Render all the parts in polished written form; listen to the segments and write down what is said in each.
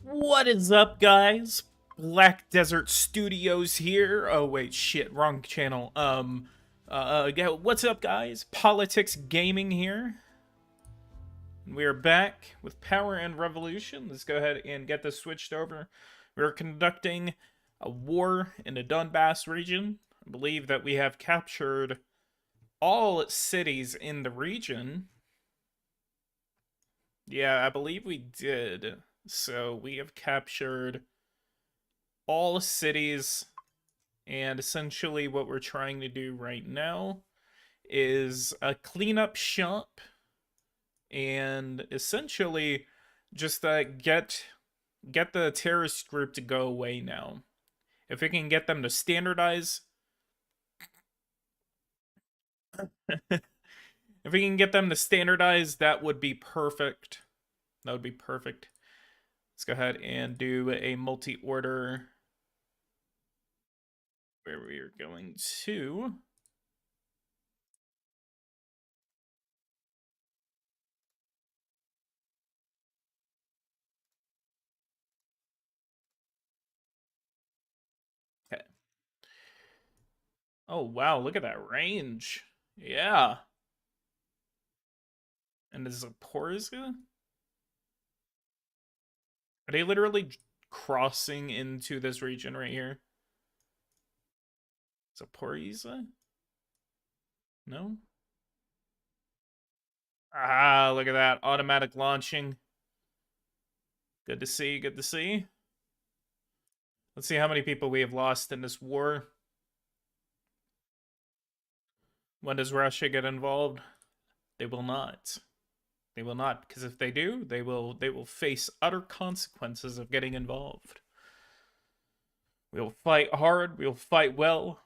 What is up, guys? Black Desert Studios here. Oh wait, shit, wrong channel. Yeah, what's up, guys? Politics Gaming here. We are back with Power and Revolution. Let's go ahead and get this switched over. We're conducting a war in the Donbas region. I believe that we have captured all cities in the region. Yeah, I believe we did. So we have captured all cities, and essentially what we're trying to do right now is a cleanup shop and essentially just get the terrorist group to go away now. If we can get them to standardize if we can get them to standardize, that would be perfect. That would be perfect. Let's go ahead and do a multi-order where we are going to okay. Oh wow, look at that range. Yeah. And is Zaporizhia? Are they literally crossing into this region right here? Zaporizhia? No? Ah, look at that. Automatic launching. Good to see, good to see. Let's see how many people we have lost in this war. When does Russia get involved? They will not. They will not, because if they do, they will face utter consequences of getting involved. We will fight hard, we will fight well.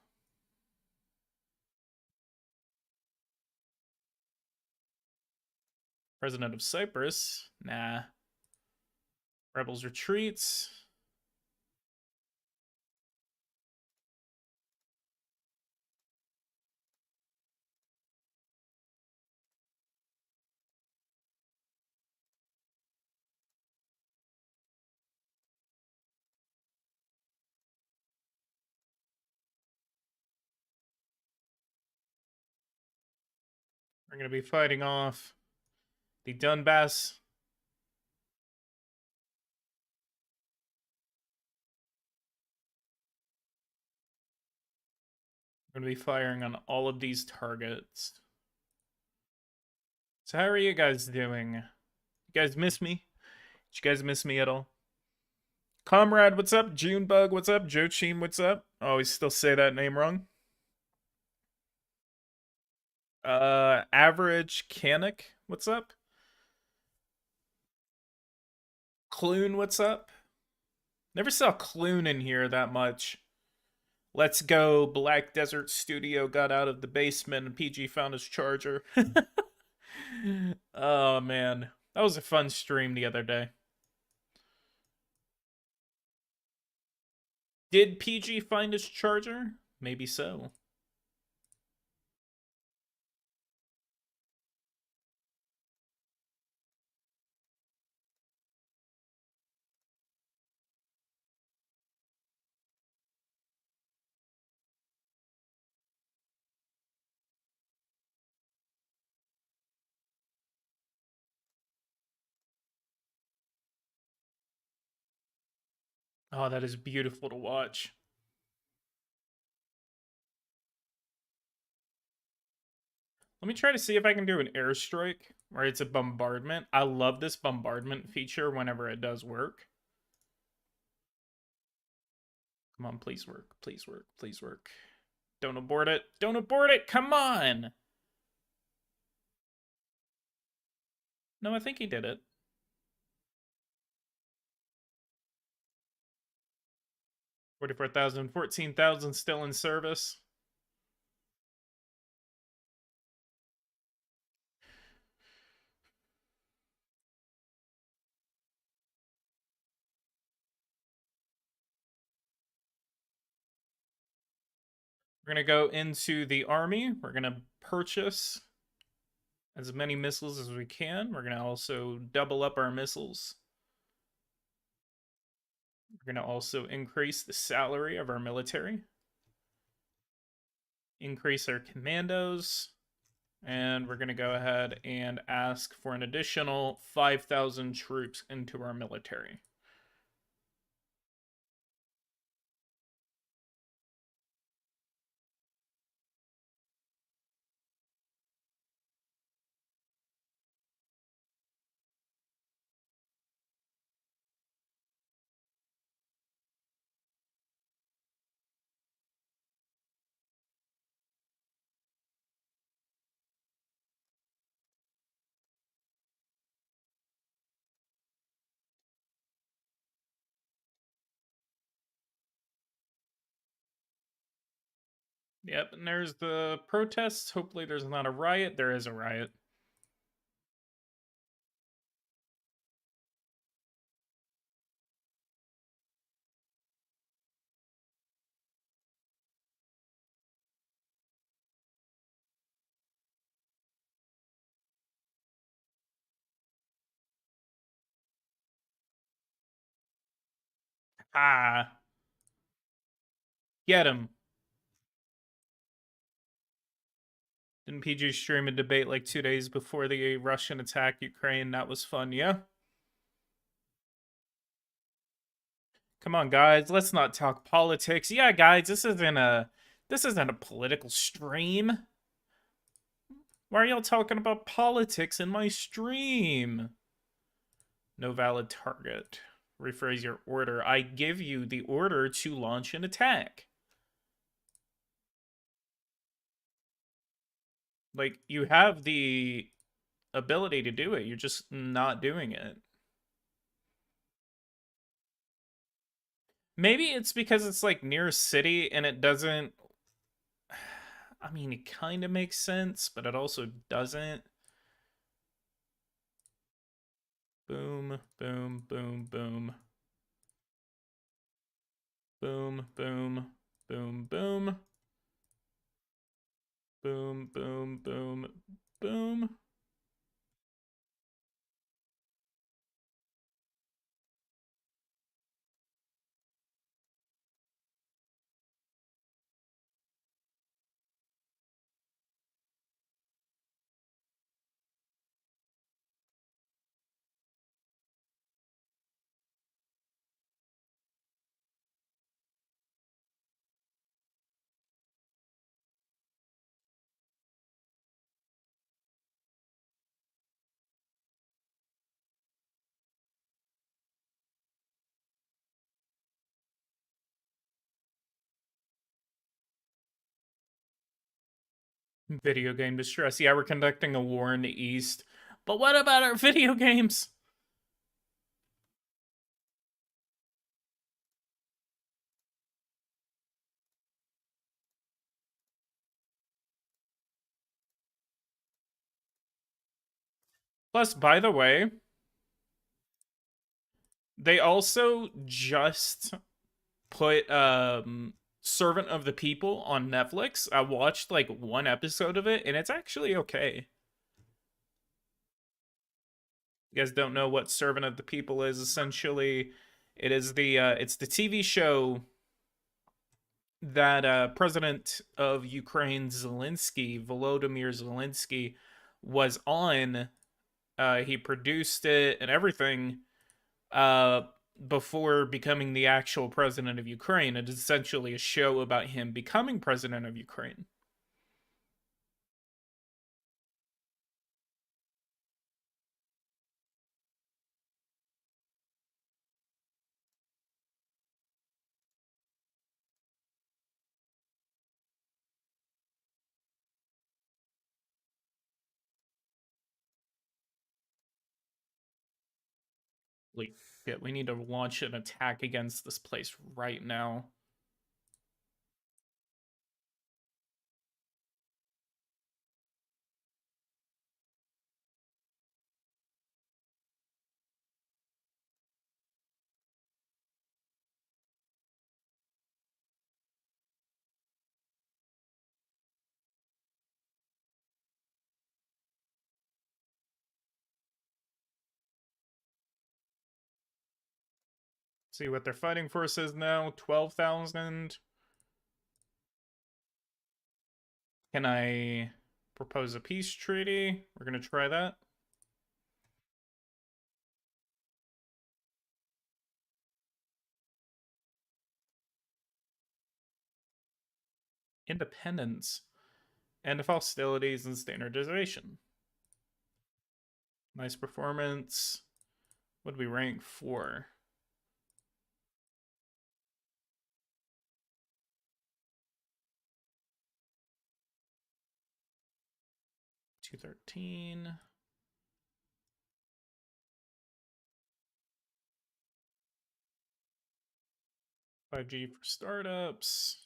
President of Cyprus? Nah. Rebels retreats. We're going to be fighting off the Donbas. We're going to be firing on all of these targets. So how are you guys doing? You guys miss me? Did you guys miss me at all? Comrade, what's up? Junebug, what's up? Joachim, what's up? I always still say that name wrong. Average Canic, what's up? Clune, what's up? Never saw Clune in here that much. Let's go. Black Desert Studio got out of the basement and PG found his charger. Oh, man. That was a fun stream the other day. Did PG find his charger? Maybe so. Oh, that is beautiful to watch. Let me try to see if I can do an airstrike where it's a bombardment. I love this bombardment feature whenever it does work. Come on, please work. Please work. Please work. Don't abort it. Don't abort it. Come on. No, I think he did it. 44,000, 14,000 still in service. We're going to go into the army. We're going to purchase as many missiles as we can. We're going to also double up our missiles. We're going to also increase the salary of our military, increase our commandos, and we're going to go ahead and ask for an additional 5,000 troops into our military. Yep, and there's the protests. Hopefully there's not a riot. There is a riot. Ah, get him. Didn't PG stream a debate like 2 days before the Russian attack Ukraine? That was fun, yeah? Come on, guys, let's not talk politics. Yeah, guys, this isn't a political stream. Why are y'all talking about politics in my stream? No valid target. Rephrase your order. I give you the order to launch an attack. Like, you have the ability to do it. You're just not doing it. Maybe it's because it's like near a city and it doesn't. I mean, it kind of makes sense, but it also doesn't. Boom, boom, boom, boom. Boom, boom, boom, boom. Boom, boom, boom, boom. Video game distress. Yeah, we're conducting a war in the East. But what about our video games? Plus, by the way, they also just put Servant of the People on Netflix. I watched like one episode of it and it's actually okay. You guys don't know what Servant of the People is. Essentially, it's the TV show that President of Ukraine Volodymyr Zelensky was on. He produced it and everything uh, before becoming the actual president of Ukraine. It is essentially a show about him becoming president of Ukraine. Holy shit, we need to launch an attack against this place right now. See what their fighting force is now. 12,000. Can I propose a peace treaty? We're going to try that. Independence. End of hostilities and standardization. Nice performance. What did we rank for? $213. 5G for startups.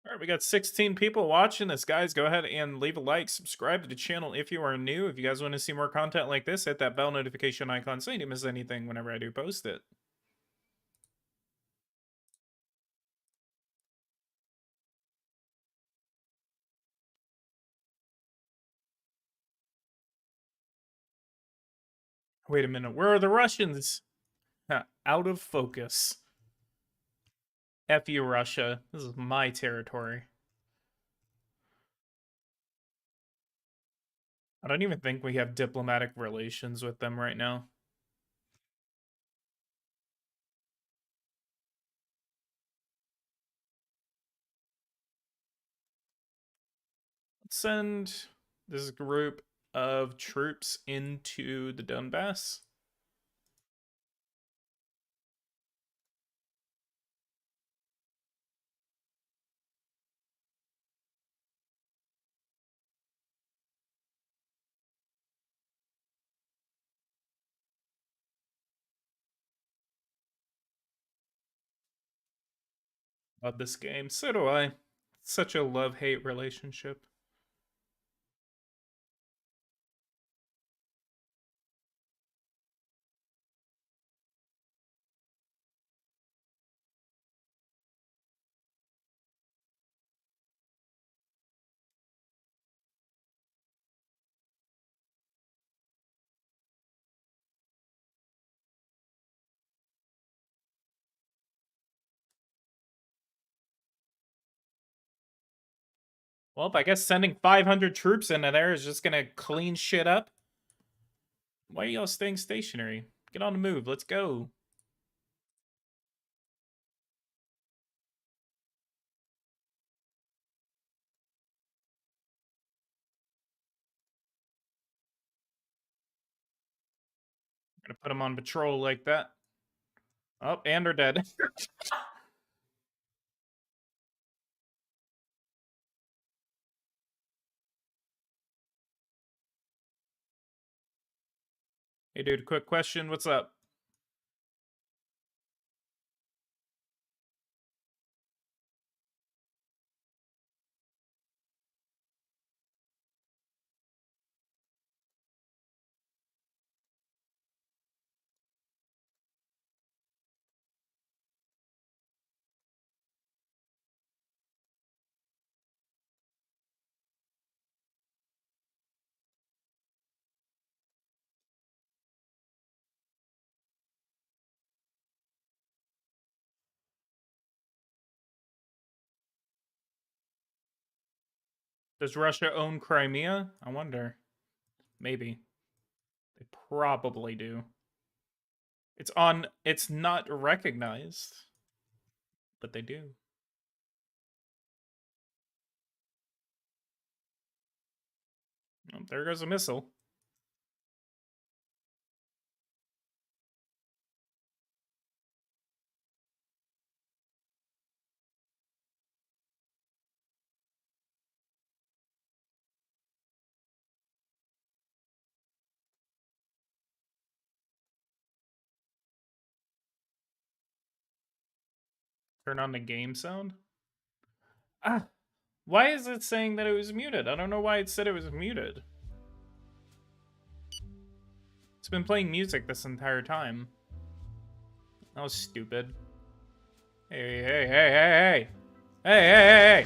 All right, we got 16 people watching this, guys. Go ahead and leave a like, subscribe to the channel if you are new. If you guys want to see more content like this, hit that bell notification icon so you don't miss anything whenever I do post it. Wait a minute, where are the Russians? Out of focus. F you, Russia. This is my territory. I don't even think we have diplomatic relations with them right now. Let's send this group of troops into the Donbas. Love this game. So do I. Such a love-hate relationship. Well, I guess sending 500 troops into there is just gonna clean shit up. Why are y'all staying stationary? Get on the move. Let's go. Gonna put them on patrol like that. Oh, and they're dead. Hey, dude, quick question. What's up? Does Russia own Crimea? I wonder. Maybe. They probably do. It's not recognized, but they do. Oh, there goes a missile. Turn on the game sound. Ah, why is it saying that it was muted? I don't know why it said it was muted. It's been playing music this entire time. That was stupid. Hey, hey, hey, hey, hey! Hey, hey, hey, hey!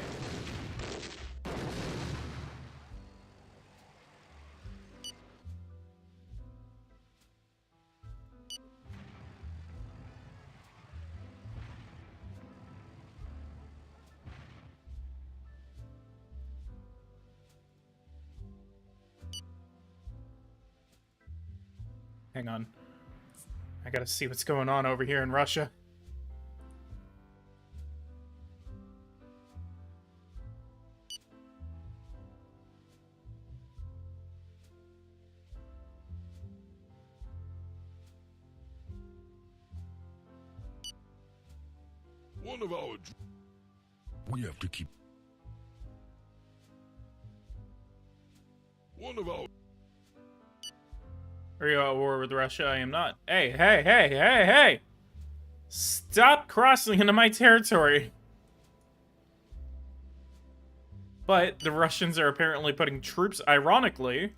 Hang on. I gotta see what's going on over here in Russia. One of our... We have to keep... One of our... Are you at war with Russia? I am not. Hey, hey, hey, hey, hey! Stop crossing into my territory! But the Russians are apparently putting troops, ironically,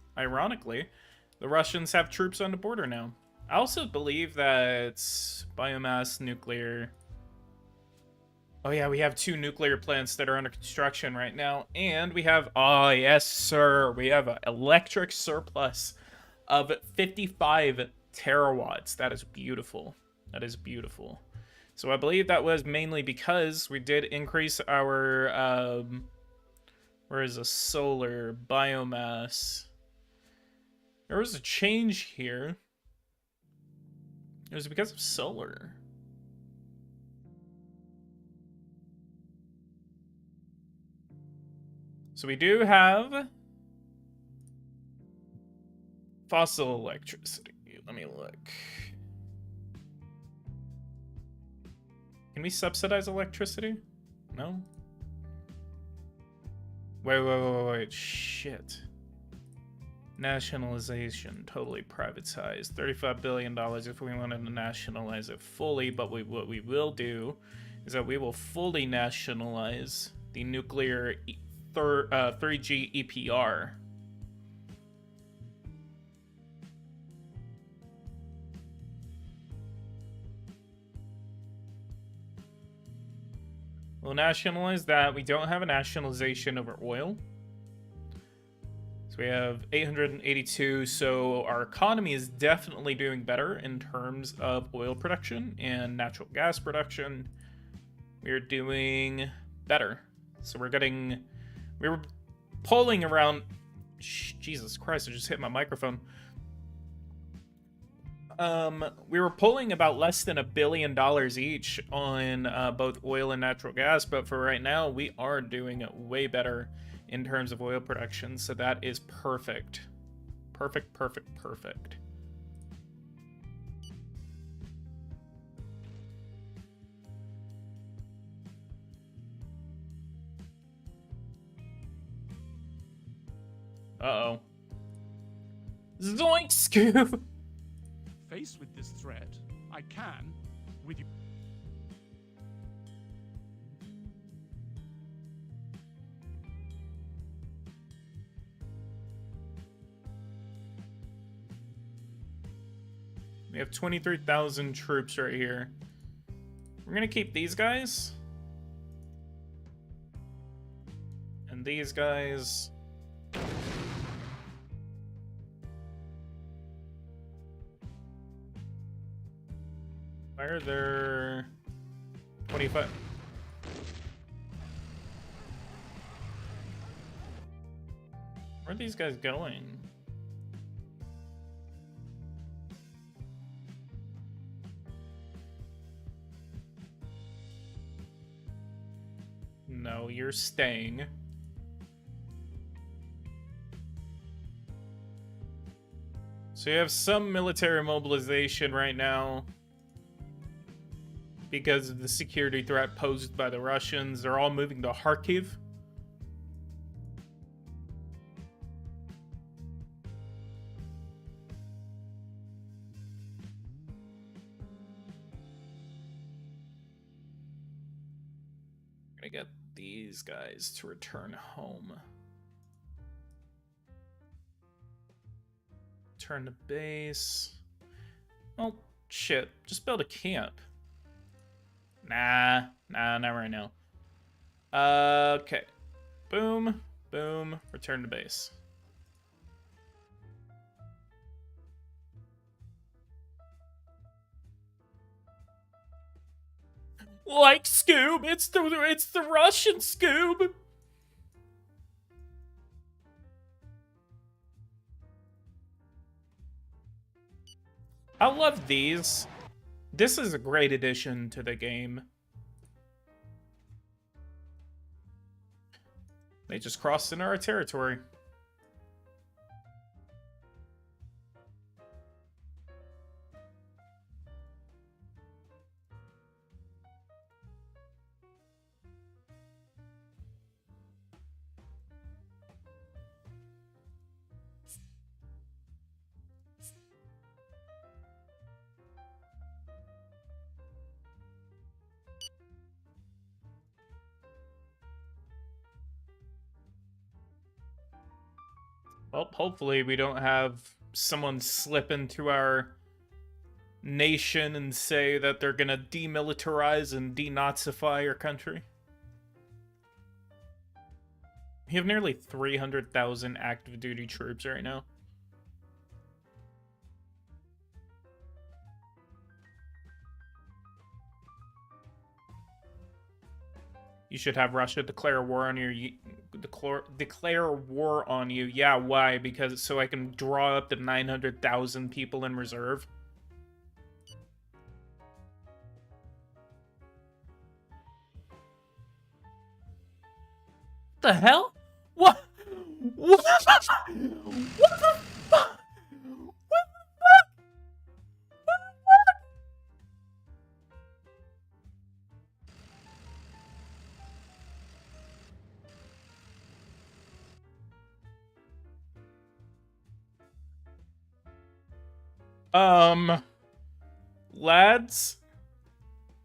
the Russians have troops on the border now. I also believe that biomass, nuclear... Oh yeah, we have 2 nuclear plants that are under construction right now. And we have, oh yes sir, we have an electric surplus of 55 terawatts. That is beautiful. That is beautiful. So I believe that was mainly because we did increase our, where is the solar biomass? There was a change here. It was because of solar. So we do have fossil electricity. Let me look. Can we subsidize electricity? No? Wait. Shit. Nationalization. Totally privatized. $35 billion if we wanted to nationalize it fully, but what we will do is that we will fully nationalize the nuclear 3G EPR. We'll nationalize that. We don't have a nationalization over oil. So we have 882. So our economy is definitely doing better in terms of oil production and natural gas production. We're doing better. So we were polling around... Jesus Christ, I just hit my microphone. We were pulling about less than $1 billion each on both oil and natural gas, but for right now, we are doing way better in terms of oil production, so that is perfect. Perfect. Uh-oh. Zoink, Scoob! Faced with this threat, I can, with you. We have 23,000 troops right here. We're gonna keep these guys. And these guys. Why are there 25? Where are these guys going? No, you're staying. So you have some military mobilization right now because of the security threat posed by the Russians. They're all moving to Kharkiv. I'm gonna get these guys to return home. Turn to base. Oh, shit. Just build a camp. Nah, not right now. Okay. Boom, boom, return to base. Like Scoob, it's the Russian Scoob. I love these. This is a great addition to the game. They just crossed into our territory. Well, hopefully we don't have someone slip into our nation and say that they're gonna demilitarize and denazify our country. We have nearly 300,000 active duty troops right now. You should have Russia declare war on you. Declare war on you. Yeah, why? Because so I can draw up to 900,000 people in reserve. The hell? What? What? What the fuck? What the fuck? Lads?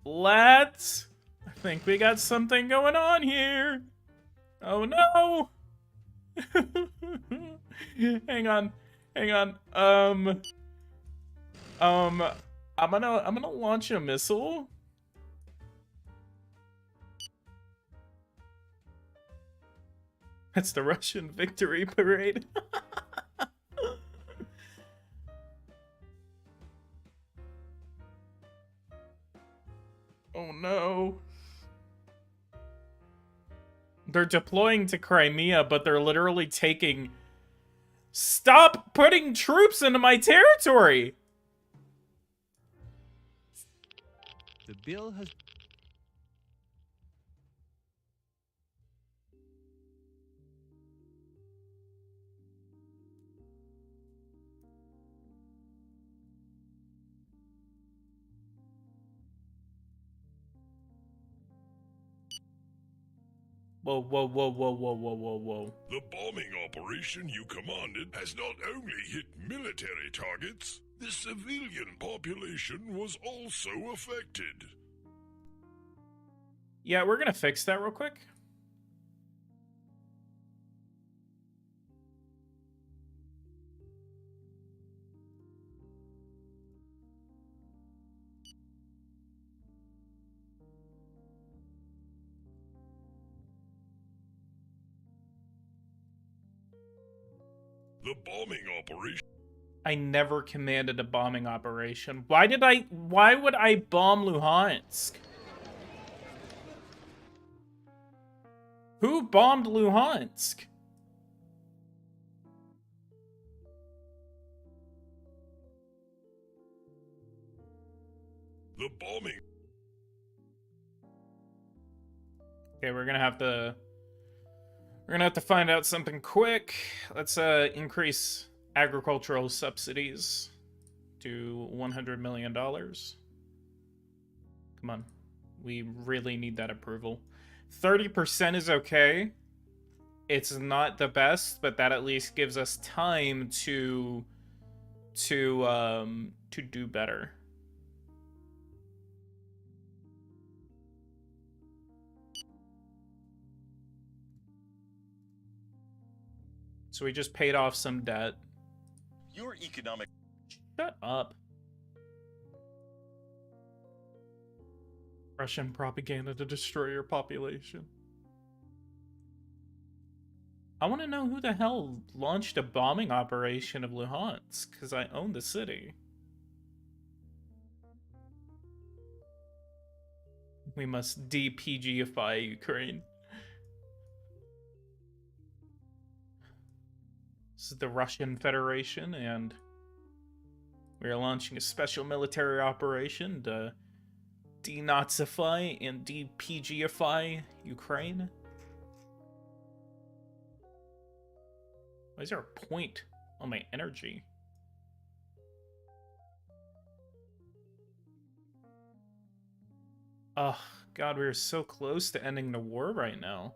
Lads? I think we got something going on here. Oh no! Hang on. Hang on. I'm gonna launch a missile. That's the Russian victory parade. Oh no. They're deploying to Crimea, but they're literally taking... Stop putting troops into my territory! The bill has... Whoa, whoa, whoa, whoa, whoa, whoa, whoa, whoa. The bombing operation you commanded has not only hit military targets, the civilian population was also affected. Yeah, we're gonna fix that real quick. The bombing operation... I never commanded a bombing operation. Why would I bomb Luhansk? Who bombed Luhansk? The bombing... Okay, we're gonna have to find out something quick. Let's increase agricultural subsidies to $100 million. Come on. We really need that approval. 30% is okay. It's not the best, but that at least gives us time to do better. So we just paid off some debt. Your economic... Shut up. Russian propaganda to destroy your population. I want to know who the hell launched a bombing operation of Luhansk, because I own the city. We must de-PGify Ukraine. This is the Russian Federation, and we are launching a special military operation to denazify and de-PGify Ukraine. Why is there a point on my energy? Oh, God, we are so close to ending the war right now.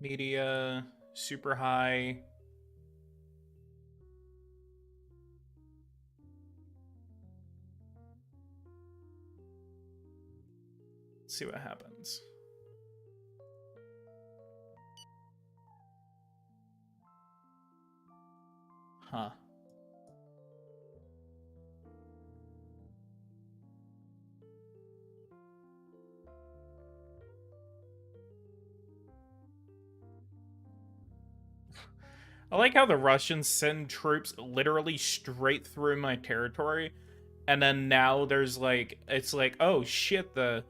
Media, super high. Let's see what happens. Huh. I like how the Russians send troops literally straight through my territory, and then now there's like, it's like, oh shit, the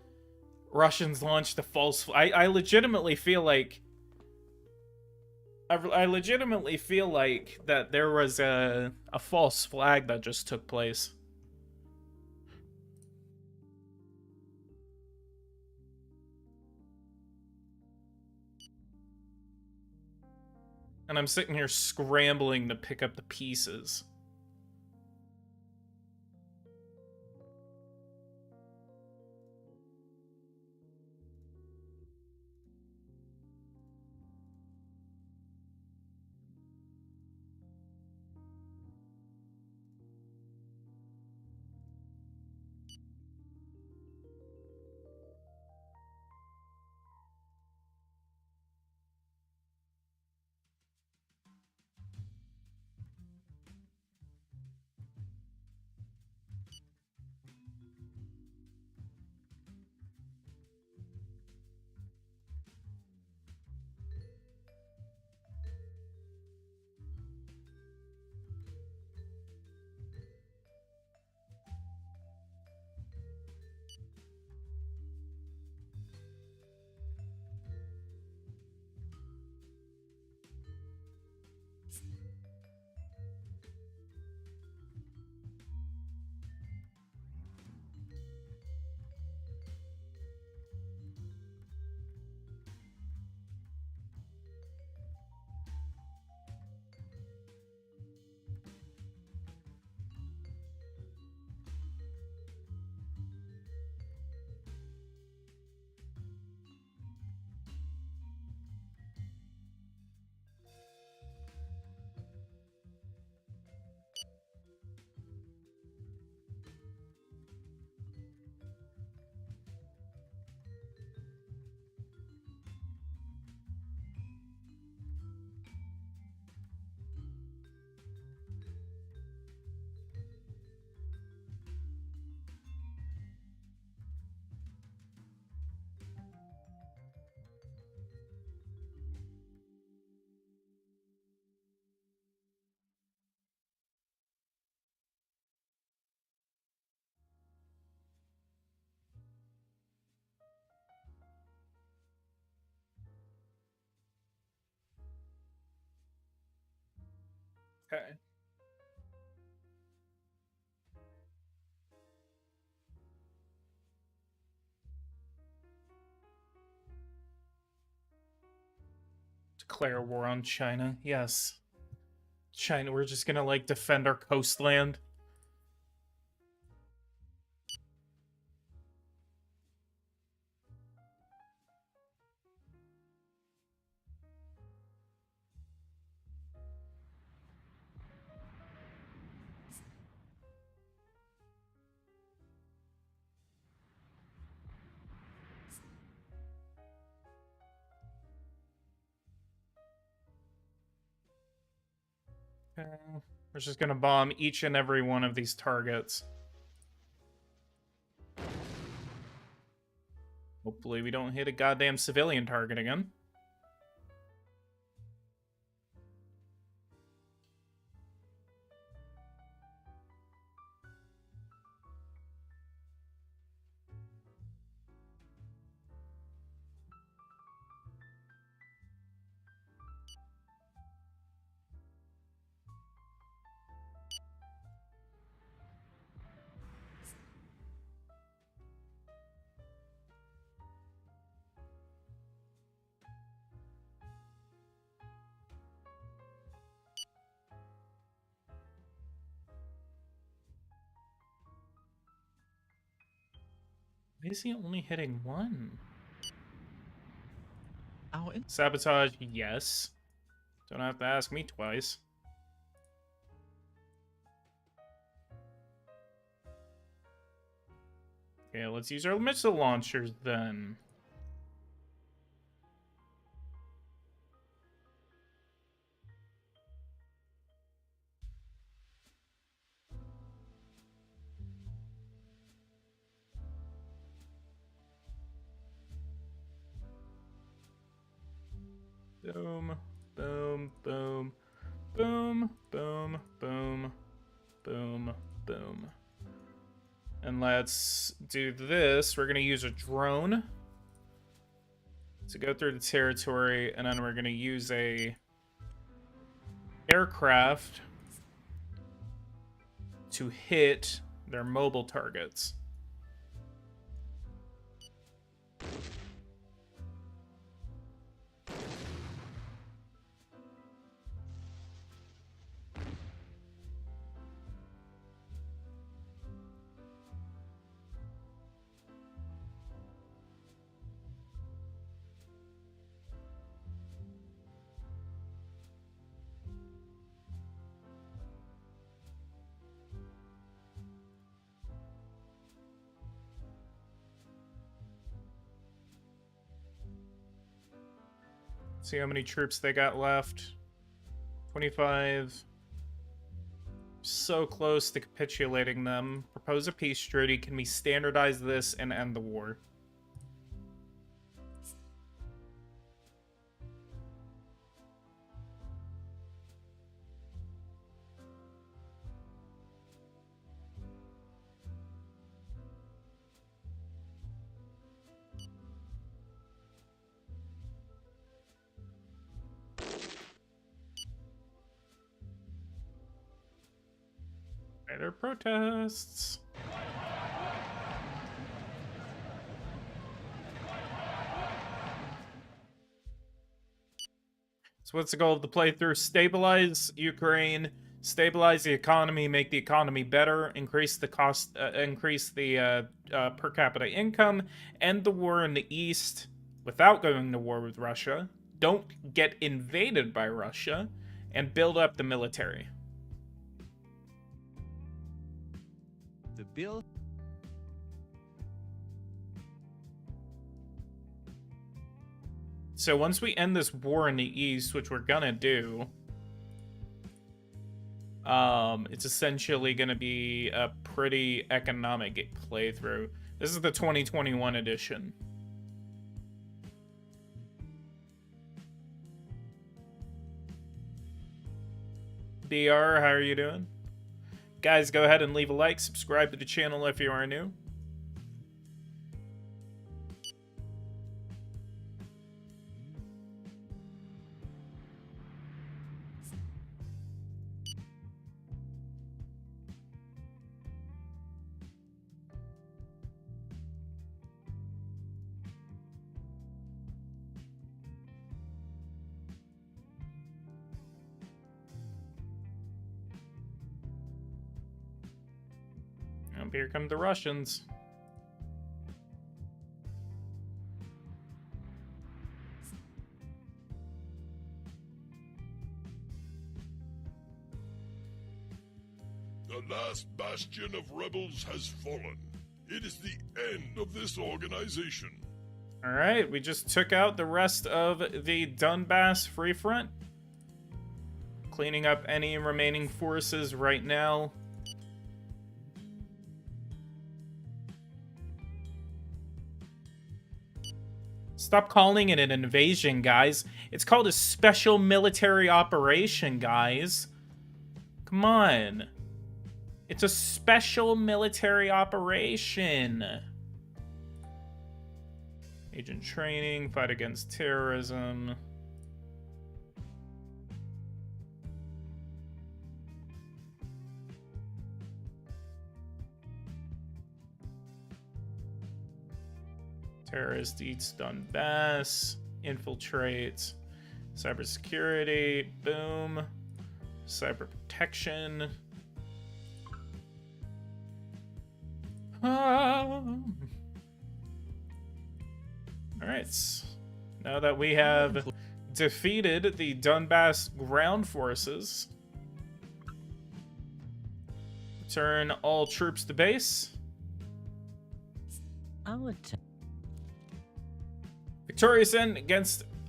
Russians launched a false... I legitimately feel like... I legitimately feel like that there was a false flag that just took place. And I'm sitting here scrambling to pick up the pieces. Okay. Declare war on China. Yes. China, we're just gonna, like, defend our coastland. Okay. We're just gonna bomb each and every one of these targets. Hopefully we don't hit a goddamn civilian target again. Why is he only hitting one? Sabotage, yes. Don't have to ask me twice. Okay, let's use our missile launchers then. Boom, boom, boom, boom, boom, boom, boom, boom. And let's do this. We're gonna use a drone to go through the territory, and then we're gonna use a aircraft to hit their mobile targets. See how many troops they got left. 25. So close to capitulating them. Propose a peace treaty. Can we standardize this and end the war? Better protests. So what's the goal of the playthrough? Stabilize Ukraine, stabilize the economy, make the economy better, increase the cost, increase the per capita income, end the war in the East without going to war with Russia. Don't get invaded by Russia, and build up the military. The bill. So once we end this war in the East, which we're gonna do, it's essentially gonna be a pretty economic playthrough. This is the 2021 edition. BR, how are you doing? Guys, go ahead and leave a like, subscribe to the channel if you are new. here come the Russians. The last bastion of rebels has fallen. It is the end of this organization. Alright, we just took out the rest of the Donbas Free Front. Cleaning up any remaining forces right now. Stop calling it an invasion, guys. It's called a special military operation, guys. Come on. It's a special military operation. Agent training, fight against terrorism. Terrorist eats Donbas. Infiltrate. Cybersecurity. Boom. Cyber protection. Alright. Now that we have defeated the Donbas ground forces, return all troops to base. Victorious end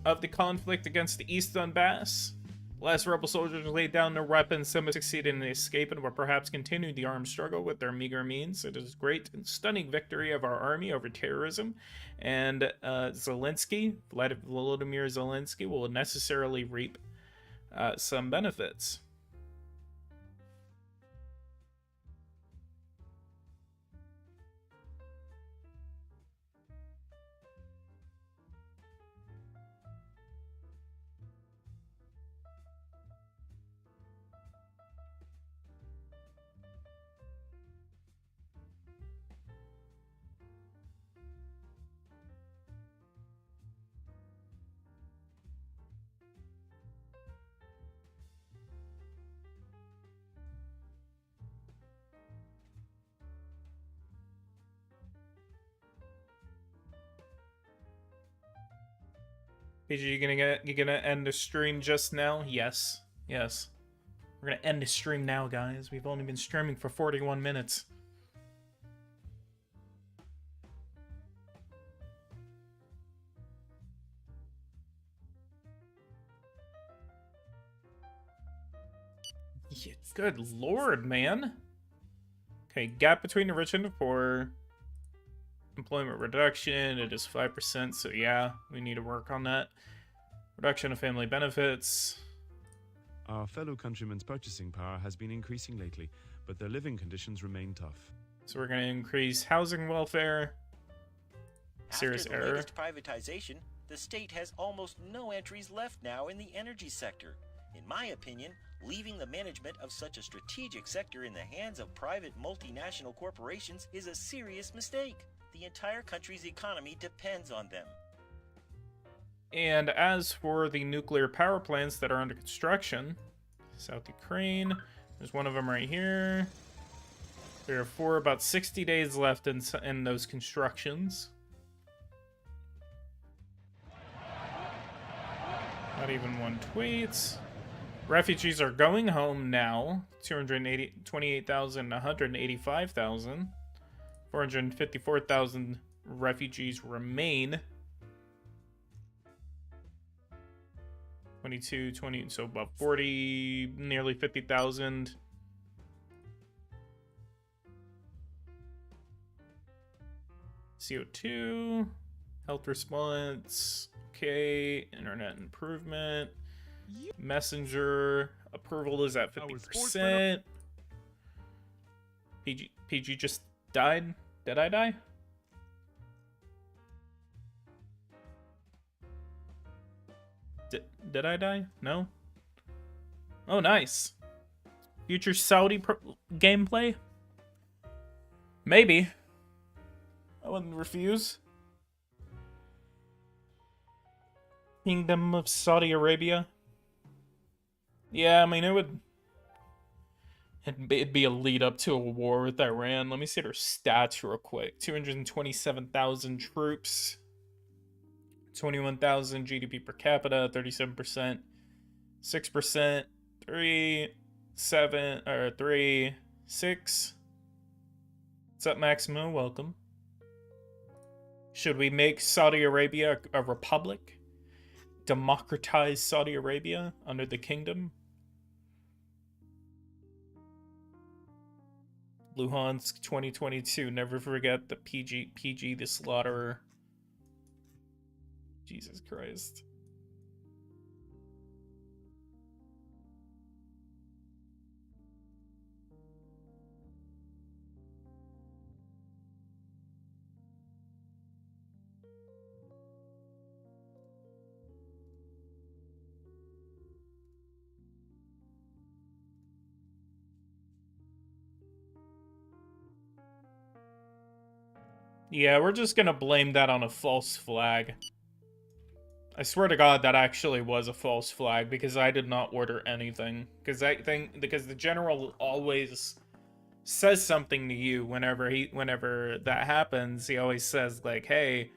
of the conflict against the East Donbas. Last rebel soldiers laid down their weapons. Some have succeeded in escaping, but perhaps continued the armed struggle with their meager means. It is a great and stunning victory of our army over terrorism, and Vladimir Zelensky, will necessarily reap some benefits. PG, you gonna end the stream just now? Yes. Yes. We're gonna end the stream now, guys. We've only been streaming for 41 minutes. Yeah, good lord, man. Okay, gap between the rich and the poor. Employment reduction, it is 5%, so yeah, we need to work on that. Reduction of family benefits. Our fellow countrymen's purchasing power has been increasing lately, but their living conditions remain tough. So we're going to increase housing welfare. Serious After the error. latest privatization, the state has almost no entries left now in the energy sector. In my opinion, leaving the management of such a strategic sector in the hands of private multinational corporations is a serious mistake. The entire country's economy depends on them. And as for the nuclear power plants that are under construction, South Ukraine, there's one of them right here. There are 4, about 60 days left in those constructions. Not even one tweet. Refugees are going home now. 28,000, 185,000. 454,000 refugees remain. 20, so about 40, nearly 50,000. CO2, health response, okay, internet improvement, messenger approval is at 50%. PG just died. Did I die? Did I die? No? Oh, nice. Future Saudi gameplay? Maybe. I wouldn't refuse. Kingdom of Saudi Arabia. Yeah, I mean, it would It'd be a lead up to a war with Iran. Let me see their stats real quick. 227,000 troops, 21,000 GDP per capita, 37%, 6%, 3, 7, or 3, 6. What's up, Maximo? Welcome. Should we make Saudi Arabia a republic? Democratize Saudi Arabia under the kingdom? Luhansk 2022. Never forget the PG the slaughterer. Jesus Christ. Yeah, we're just gonna blame that on a false flag. I swear to God that actually was a false flag because I did not order anything. Because the general always says something to you whenever that happens. He always says like, "Hey,"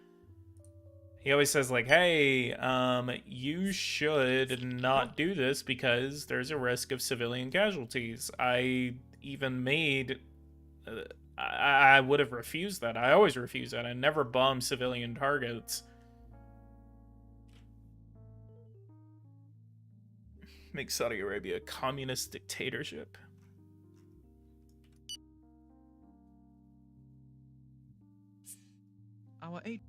you should not do this because there's a risk of civilian casualties. I even made. I would have refused that. I always refuse that. I never bomb civilian targets. Make Saudi Arabia a communist dictatorship. Our aid.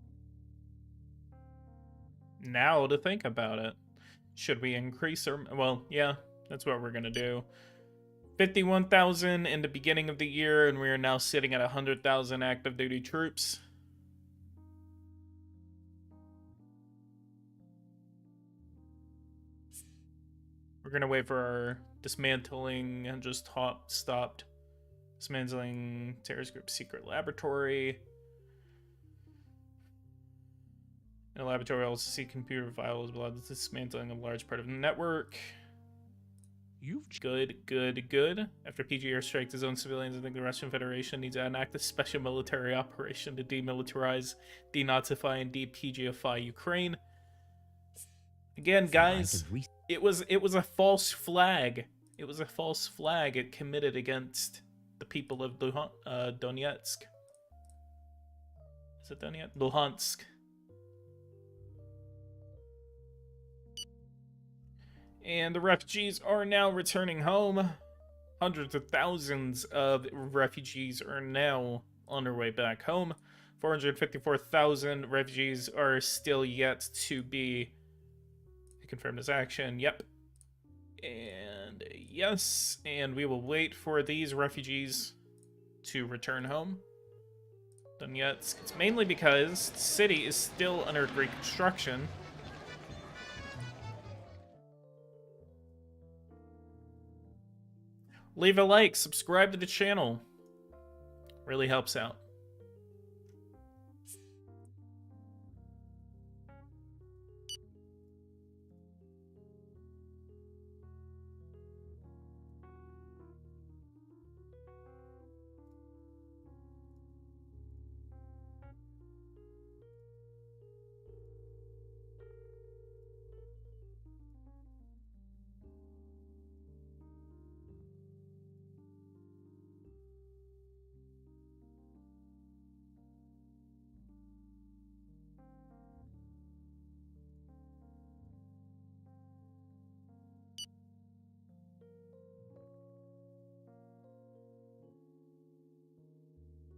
Now to think about it. Should we increase our... Well, yeah, that's what we're going to do. 51,000 in the beginning of the year, and we are now sitting at 100,000 active duty troops. We're going to wait for our dismantling and just stopped. Dismantling terrorist group secret laboratory. In a laboratory, also see computer files, blah, dismantling a large part of the network. Good. After PG airstrikes his own civilians, I think the Russian Federation needs to enact a special military operation to demilitarize, denazify, and de-PGify Ukraine. Again, guys, it was a false flag. It was a false flag. It committed against the people of Donetsk. Is it Donetsk? Luhansk. And the refugees are now returning home. Hundreds of thousands of refugees are now on their way back home. 454,000 refugees are still yet to be confirmed as action. Yep. And yes, and we will wait for these refugees to return home. Donetsk. It's mainly because the city is still under reconstruction. Leave a like, subscribe to the channel. Really helps out.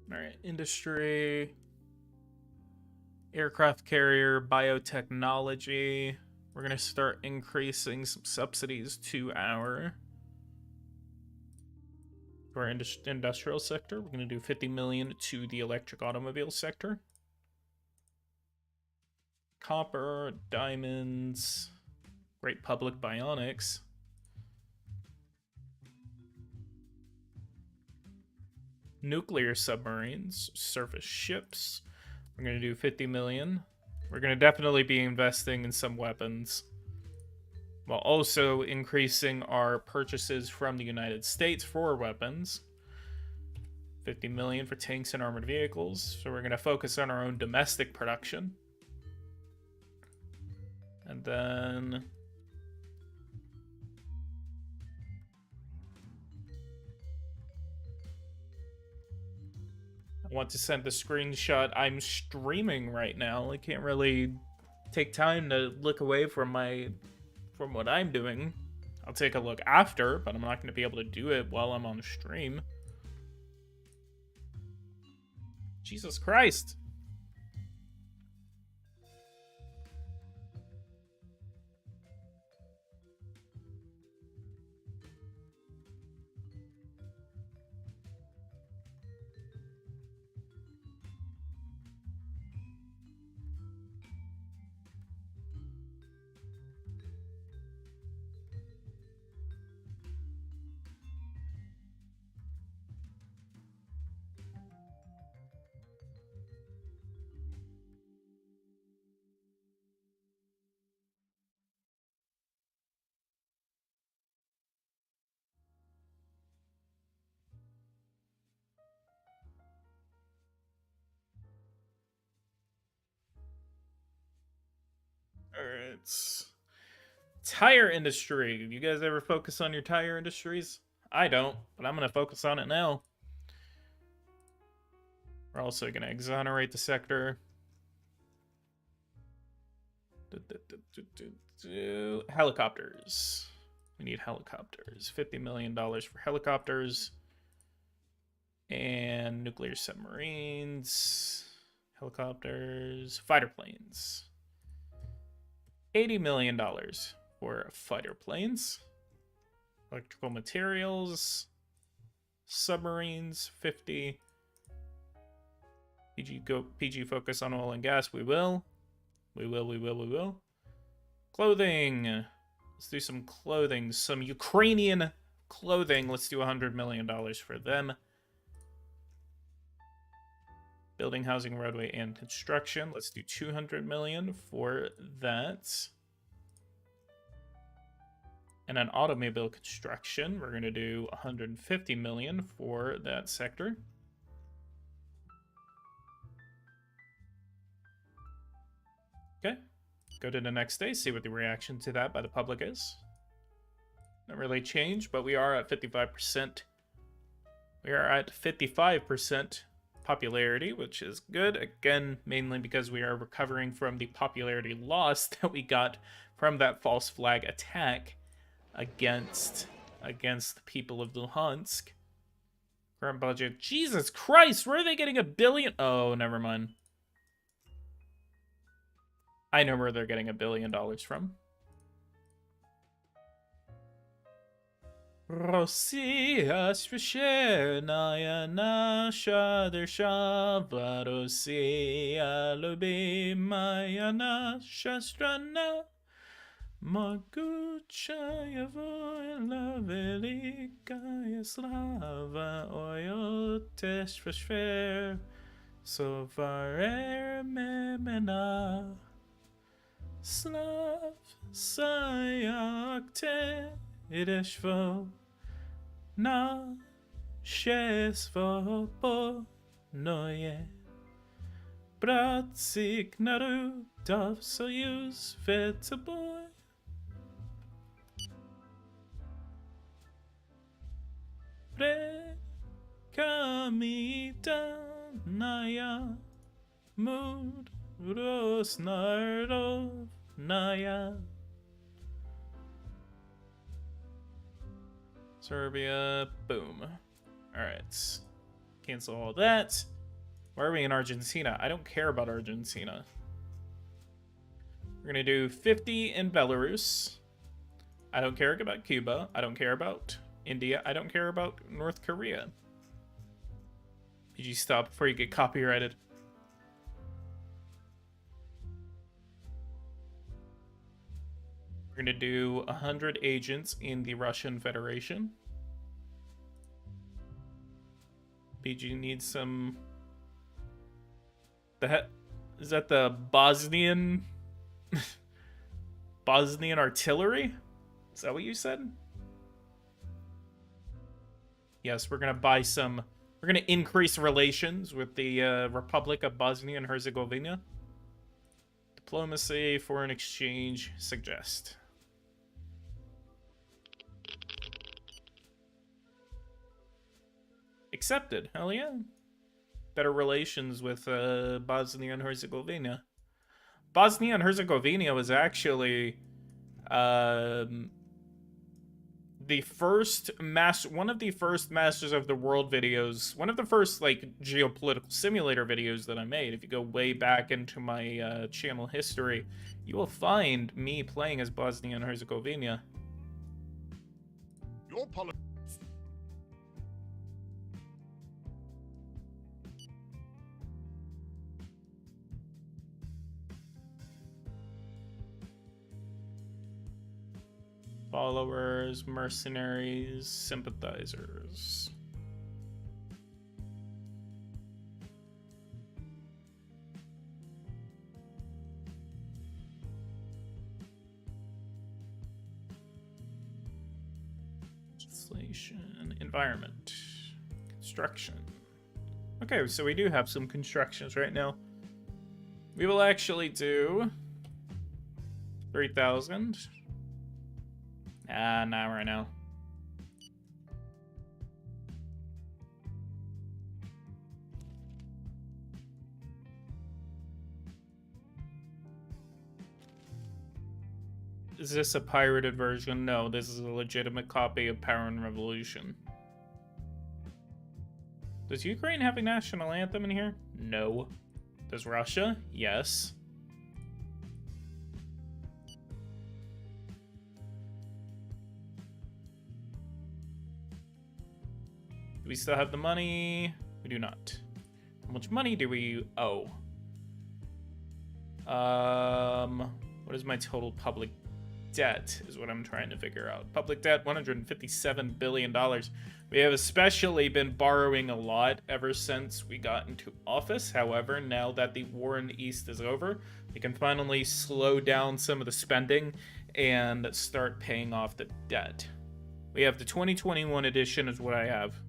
Alright, industry, aircraft carrier, biotechnology. We're going to start increasing some subsidies to our industrial sector. We're going to do 50 million to the electric automobile sector. Copper, diamonds, Great Public Bionics. Nuclear submarines, surface ships. We're going to do 50 million. We're going to definitely be investing in some weapons. while also increasing our purchases from the United States for weapons. 50 million for tanks and armored vehicles. So we're going to focus on our own domestic production. And then I want to send the screenshot. I'm streaming right now. I can't really take time to look away from what I'm doing. I'll take a look after, but I'm not going to be able to do it while I'm on stream. Jesus Christ. Alright. Tire industry. You guys ever focus on your tire industries? I don't, but I'm going to focus on it now. We're also going to exonerate the sector. Helicopters. We need helicopters. $50 million for helicopters. And nuclear submarines. Helicopters. Fighter planes. $80 million for fighter planes. Electrical materials. Submarines. 50. PG focus on oil and gas. We will. We will. Clothing. Let's do some clothing. Some Ukrainian clothing. Let's do $100 million for them. Building, housing, roadway, and construction. Let's do $200 million for that. And an automobile construction. We're going to do $150 million for that sector. Okay, go to the next day, see what the reaction to that by the public is. Not really changed, but we are at 55%. We are at 55% popularity, which is good. Again, mainly because we are recovering from the popularity loss that we got from that false flag attack against the people of Luhansk. Current budget. Jesus Christ, where are they getting $1 billion? Oh, never mind. I know where they're getting $1 billion from. Россия священная наша держава, Россия любимая наша страна, могучая воля, великая слава, ой, Отец ваш, современна. Slava jak idziesz nasze swobodne. Bratskich narodów sojusz przed tobą. Ręka mi dana mudrość narodów. Naya. Serbia. Boom. Alright. Cancel all that. Why are we in Argentina? I don't care about Argentina. We're going to do 50 in Belarus. I don't care about Cuba. I don't care about India. I don't care about North Korea. PG, stop before you get copyrighted. We're going to do 100 agents in the Russian Federation. PG needs some... The heck? Is that the Bosnian... Bosnian artillery? Is that what you said? Yes, we're gonna buy some. We're gonna increase relations with the Republic of Bosnia and Herzegovina. Diplomacy, foreign exchange, suggest. Accepted. Hell yeah. Better relations with Bosnia and Herzegovina. Bosnia and Herzegovina was actually the first one of the first Masters of the World videos, one of the first like geopolitical simulator videos that I made. If you go way back into my channel history, you will find me playing as Bosnia and Herzegovina. Your poli- Followers, mercenaries, sympathizers. Legislation, environment, construction. Okay, so we do have some constructions right now. We will actually do 3,000. Not right now. Is this a pirated version? No, this is a legitimate copy of Power and Revolution. Does Ukraine have a national anthem in here? No. Does Russia? Yes. Do we still have the money? We do not. How much money do we owe? What is my total public debt is what I'm trying to figure out. Public debt, $157 billion. We have especially been borrowing a lot ever since we got into office. However, now that the war in the East is over, we can finally slow down some of the spending and start paying off the debt. We have the 2021 edition is what I have.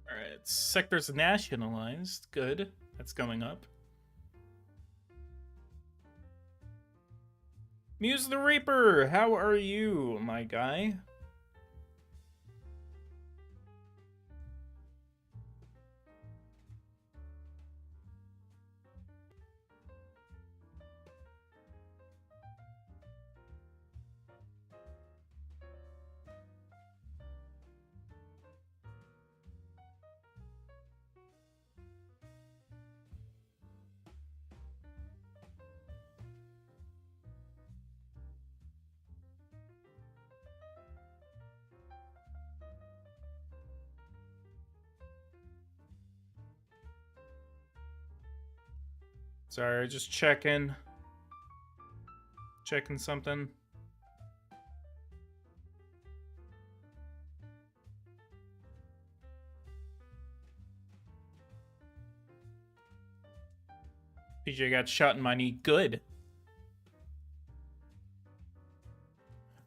Alright, sectors nationalized. Good. That's going up. Muse the Reaper, how are you, my guy? Sorry, just checking. Checking something. PJ got shot in my knee. Good.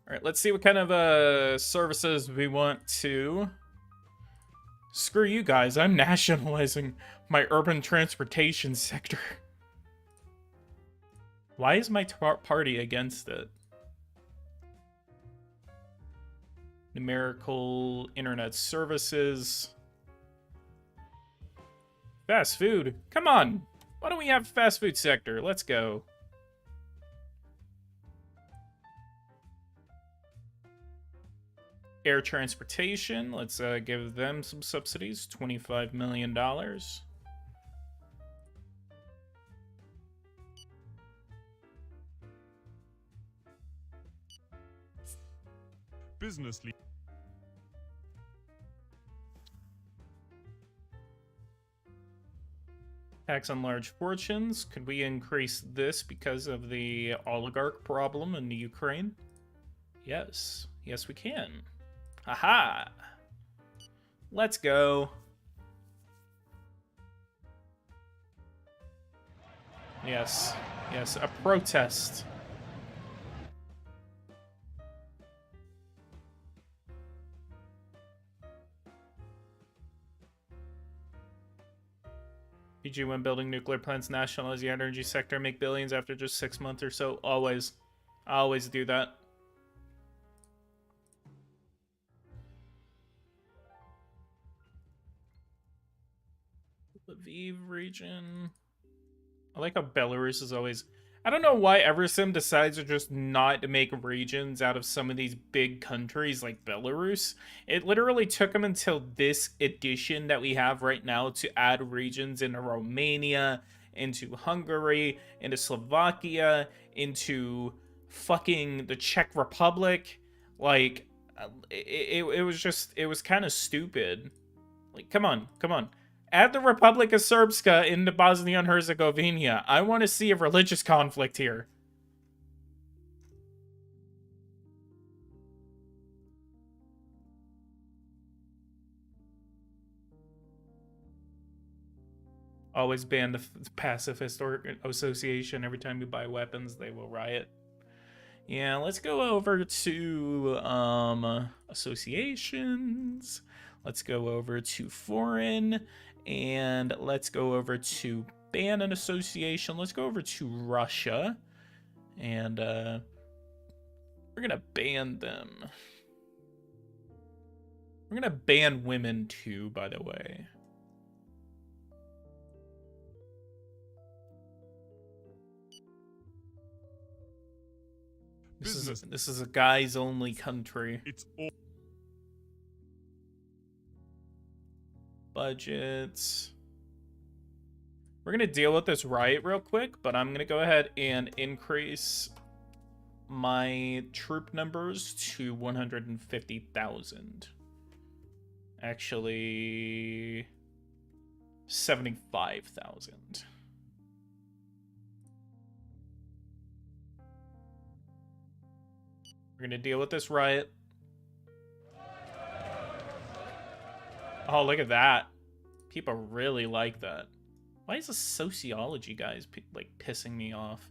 All right, let's see what kind of services we want to. Screw you guys. I'm nationalizing my urban transportation sector. Why is my party against it? Numerical internet services. Fast food. Come on. Why don't we have fast food sector? Let's go. Air transportation. Let's give them some subsidies. $25 million. Business Tax on large fortunes. Could we increase this because of the oligarch problem in the Ukraine? Yes. Yes, we can. Haha. Let's go. Yes. Yes, a protest. PG, when building nuclear plants, nationalize the energy sector, make billions after just 6 months or so. Always. I always do that. Lviv region. I like how Belarus is always... I don't know why Eversim decides to just not make regions out of some of these big countries like Belarus. It literally took them until this edition that we have right now to add regions into Romania, into Hungary, into Slovakia, into fucking the Czech Republic. Like, it was just... It was kind of stupid. Like, come on, come on. Add the Republic of Srpska into Bosnia and Herzegovina. I want to see a religious conflict here. Always ban the pacifist association. Every time you buy weapons, they will riot. Yeah, let's go over to associations. Let's go over to foreign. And let's go over to ban an association. Let's go over to Russia. And we're going to ban them. We're going to ban women too, by the way. This is a guys only country. It's all Budgets. We're going to deal with this riot real quick, but I'm going to go ahead and increase my troop numbers to 150,000. Actually, 75,000. We're going to deal with this riot. Oh, look at that. People really like that. Why is the sociology guys like pissing me off?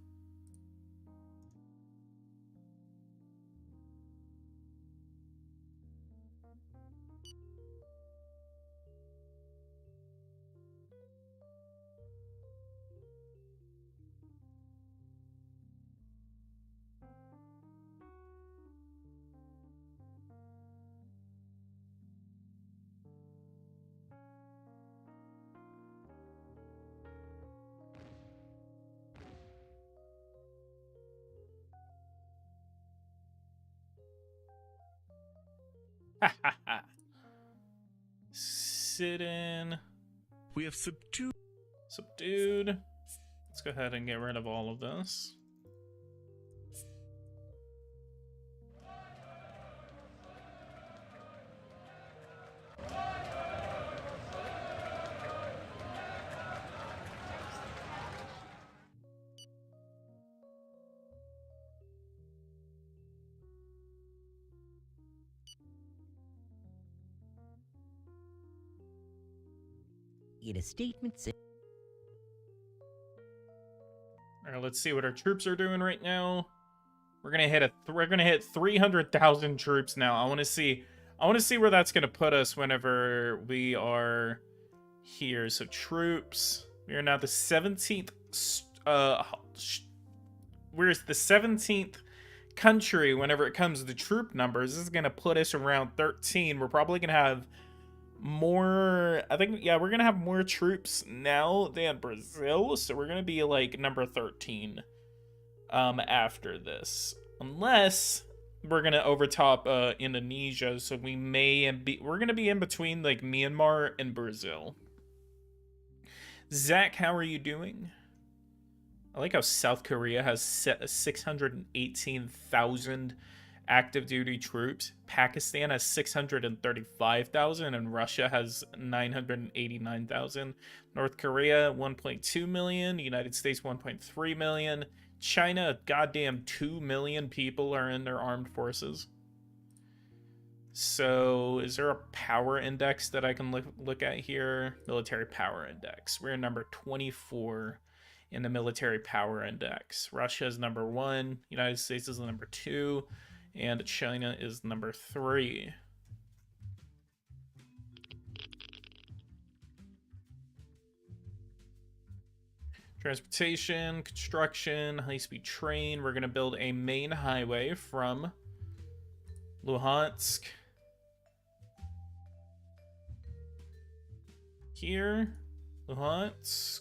Sit in. We have subdued. Subdued. Let's go ahead and get rid of all of this. In a statement said All right, let's see what our troops are doing right now. We're gonna hit 300,000 troops now. I want to see where that's gonna put us whenever we are here. So troops, we are now the 17th. We're the 17th country whenever it comes to troop numbers. This is gonna put us around 13. We're probably gonna have more. I think, yeah, we're gonna have more troops now than Brazil. So we're gonna be like number 13. After this, unless we're gonna overtop Indonesia, so we're gonna be in between like Myanmar and Brazil. Zach, how are you doing? I like how South Korea has 618,000 active duty troops. Pakistan has 635,000, and Russia has 989,000. North Korea 1.2 million. United States 1.3 million. China, goddamn 2 million people are in their armed forces. So, is there a power index that I can look at here? Military power index. We're number 24 in the military power index. Russia is number 1, United States is number 2, and China is number 3. Transportation, construction, high-speed train. We're going to build a main highway from Luhansk here. Luhansk.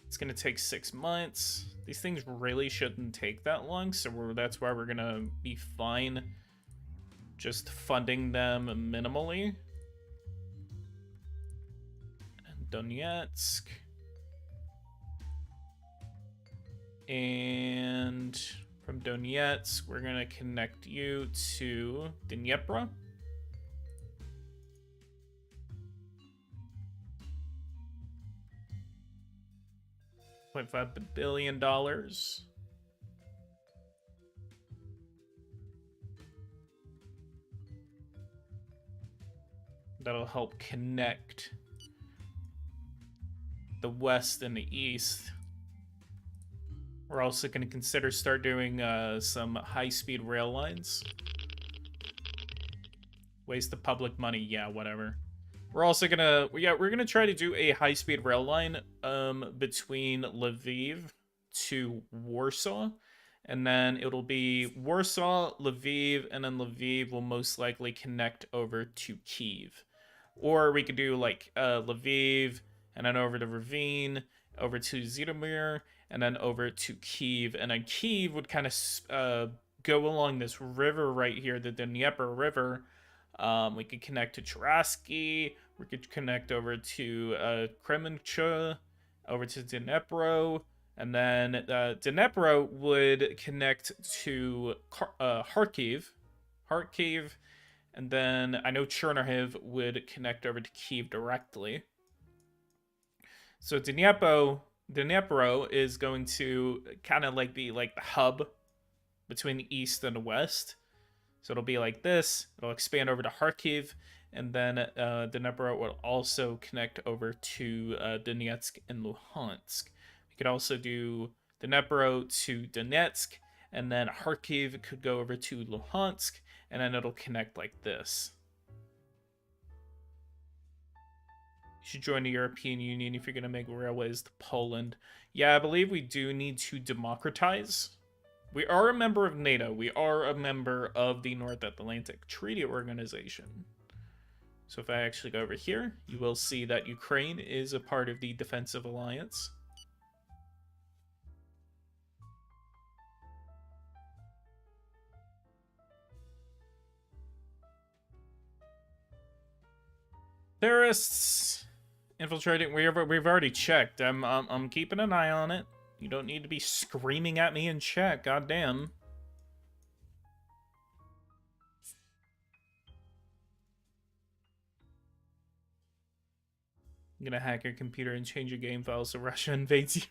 It's going to take 6 months. These things really shouldn't take that long, so that's why we're going to be fine just funding them minimally. Donetsk, and from Donetsk we're gonna connect you to Dnipro. $0.5 billion. That'll help connect the west and the east. We're also going to consider start doing some high-speed rail lines. Waste of public money, yeah, whatever. We're also gonna, we're gonna try to do a high-speed rail line between Lviv to Warsaw, and then it'll be Warsaw, Lviv, and then Lviv will most likely connect over to Kyiv. Or we could do like Lviv, and then over to Ravine, over to Zhytomyr, and then over to Kyiv. And then Kyiv would kind of go along this river right here, the Dnieper River. We could connect to Cherasky. We could connect over to Kremenchuk, over to Dnipro. And then Dnipro would connect to Kharkiv. And then I know Chernihiv would connect over to Kyiv directly. So Dnipro is going to kind of like be like the hub between the east and the west. So it'll be like this. It'll expand over to Kharkiv, and then Dnipro will also connect over to Donetsk and Luhansk. We could also do Dnipro to Donetsk, and then Kharkiv could go over to Luhansk, and then it'll connect like this. You should join the European Union if you're going to make railways to Poland. Yeah, I believe we do need to democratize. We are a member of NATO. We are a member of the North Atlantic Treaty Organization. So if I actually go over here, you will see that Ukraine is a part of the Defensive Alliance. Terrorists infiltrating. We've already checked. I'm keeping an eye on it. You don't need to be screaming at me in chat. Goddamn. I'm gonna hack your computer and change your game files so Russia invades you.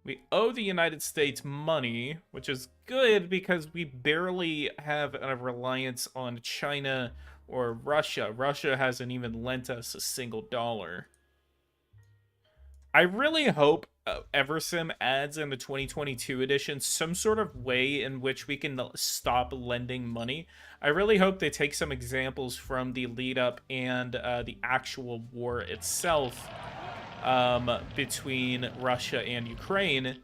We owe the United States money, which is good because we barely have a reliance on China Or Russia. Russia hasn't even lent us a single dollar. I really hope Eversim adds in the 2022 edition some sort of way in which we can stop lending money. I really hope they take some examples from the lead up and the actual war itself between Russia and Ukraine.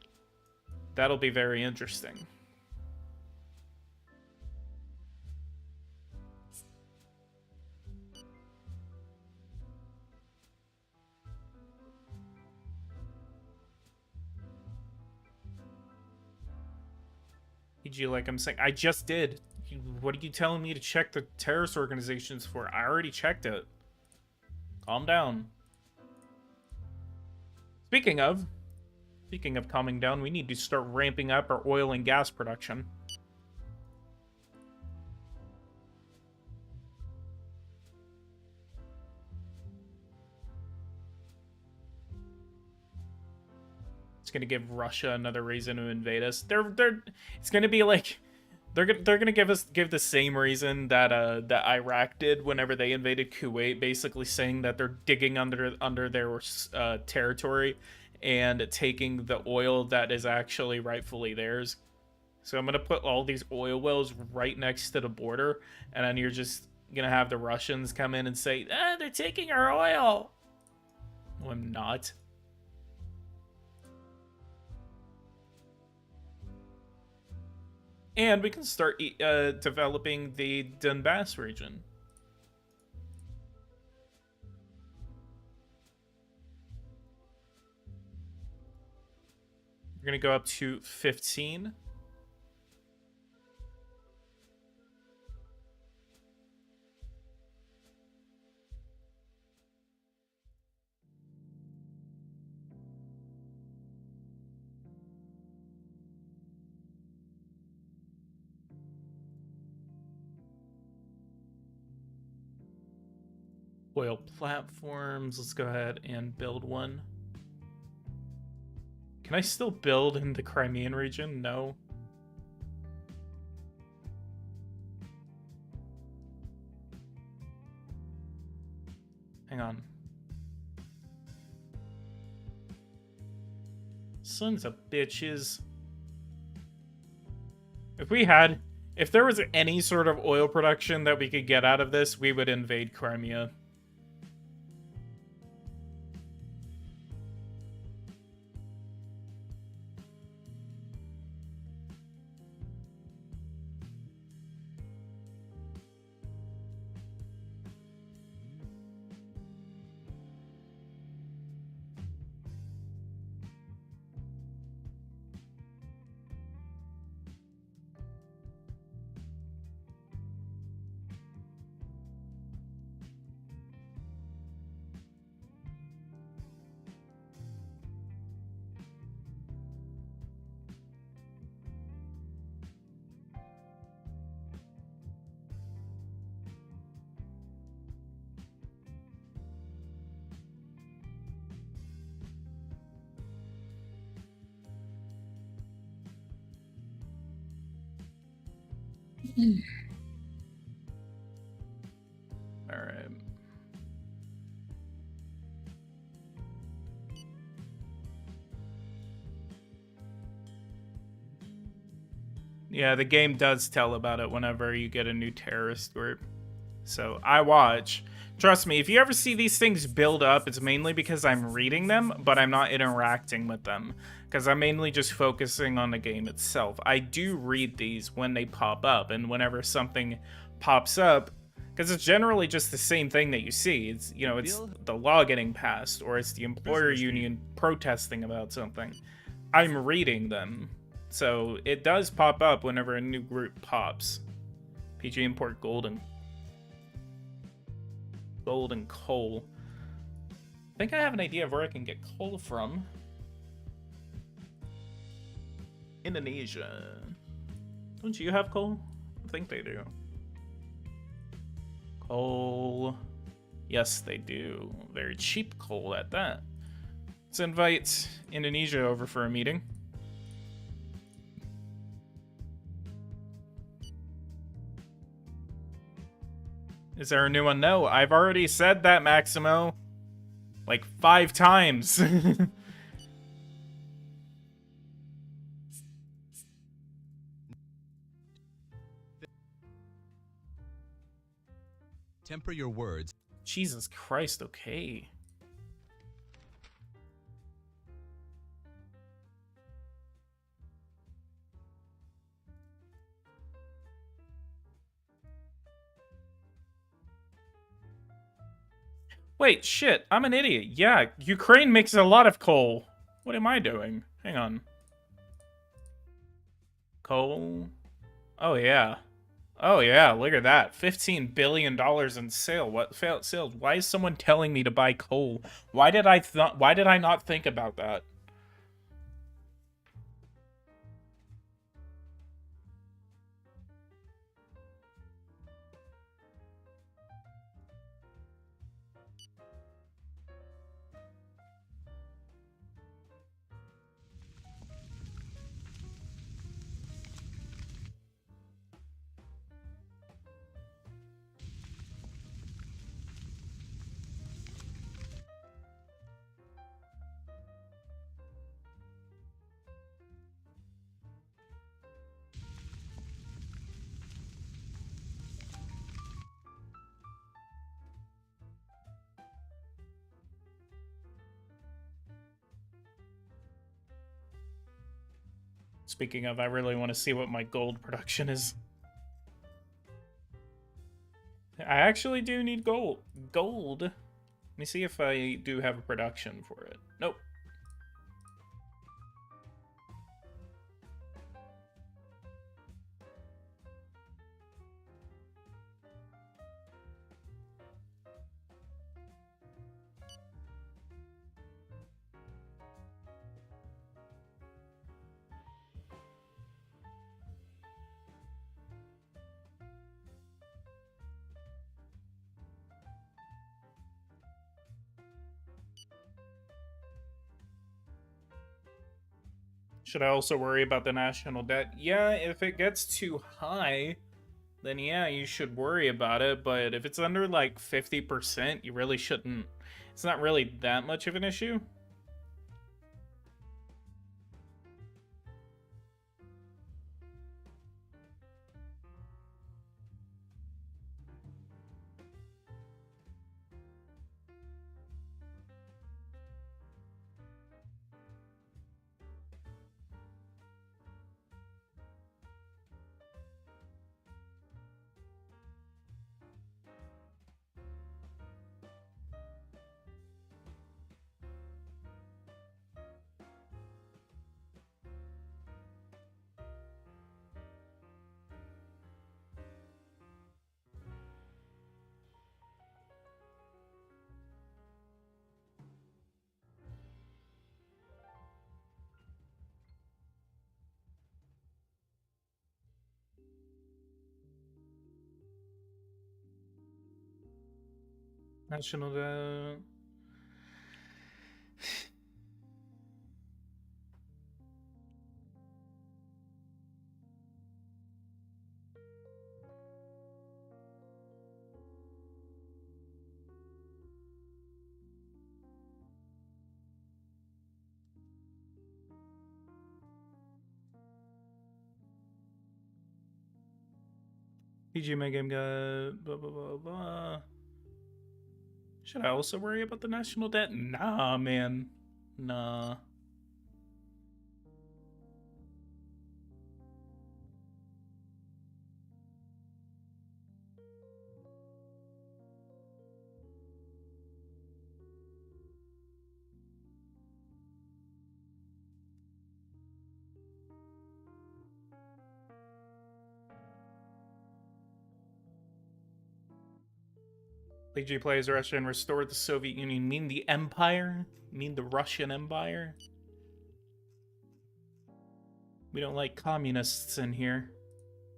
That'll be very interesting. Did you like I'm saying? I just did. What are you telling me to check the terrorist organizations for? I already checked it. Calm down. Speaking of calming down, we need to start ramping up our oil and gas production. It's gonna give Russia another reason to invade us. It's gonna be like they're gonna give the same reason that that Iraq did whenever they invaded Kuwait, basically saying that they're digging under their territory and taking the oil that is actually rightfully theirs. So I'm gonna put all these oil wells right next to the border, and then you're just gonna have the Russians come in and say, "Ah, they're taking our oil." No, I'm not. And we can start developing the Donbas region. We're going to go up to 15. Oil platforms. Let's go ahead and build one. Can I still build in the Crimean region? No. Hang on. Sons of bitches. If there was any sort of oil production that we could get out of this, we would invade Crimea. All right. Yeah, the game does tell about it whenever you get a new terrorist group. So I watch. Trust me, if you ever see these things build up, it's mainly because I'm reading them, but I'm not interacting with them. Because I'm mainly just focusing on the game itself. I do read these when they pop up, and whenever something pops up, because it's generally just the same thing that you see. It's, you know, it's the law getting passed, or it's the employer union protesting about something. I'm reading them. So it does pop up whenever a new group pops. PG import gold and coal. I think I have an idea of where I can get coal from. Indonesia. Don't you have coal? I think they do. Coal. Yes, they do. Very cheap coal at that. Let's invite Indonesia over for a meeting. Is there a new one? No, I've already said that, Maximo. Like 5 times. Temper your words. Jesus Christ, okay. Wait, shit, I'm an idiot. Yeah, Ukraine makes a lot of coal. What am I doing? Hang on. Coal? Oh, yeah. Oh, yeah, look at that. $15 billion in sales? Why is someone telling me to buy coal? Why did I not think about that? Speaking of, I really want to see what my gold production is. I actually do need gold. Let me see if I do have a production for it. Nope. Should I also worry about the national debt? Yeah, if it gets too high, then yeah, you should worry about it. But if it's under like 50%, you really shouldn't. It's not really that much of an issue. National debt. PG my game got blah blah blah blah. Should I also worry about the national debt? Nah, man. Nah. PG plays Russia and restored the Soviet Union. Mean the Empire? Mean the Russian Empire? We don't like communists in here.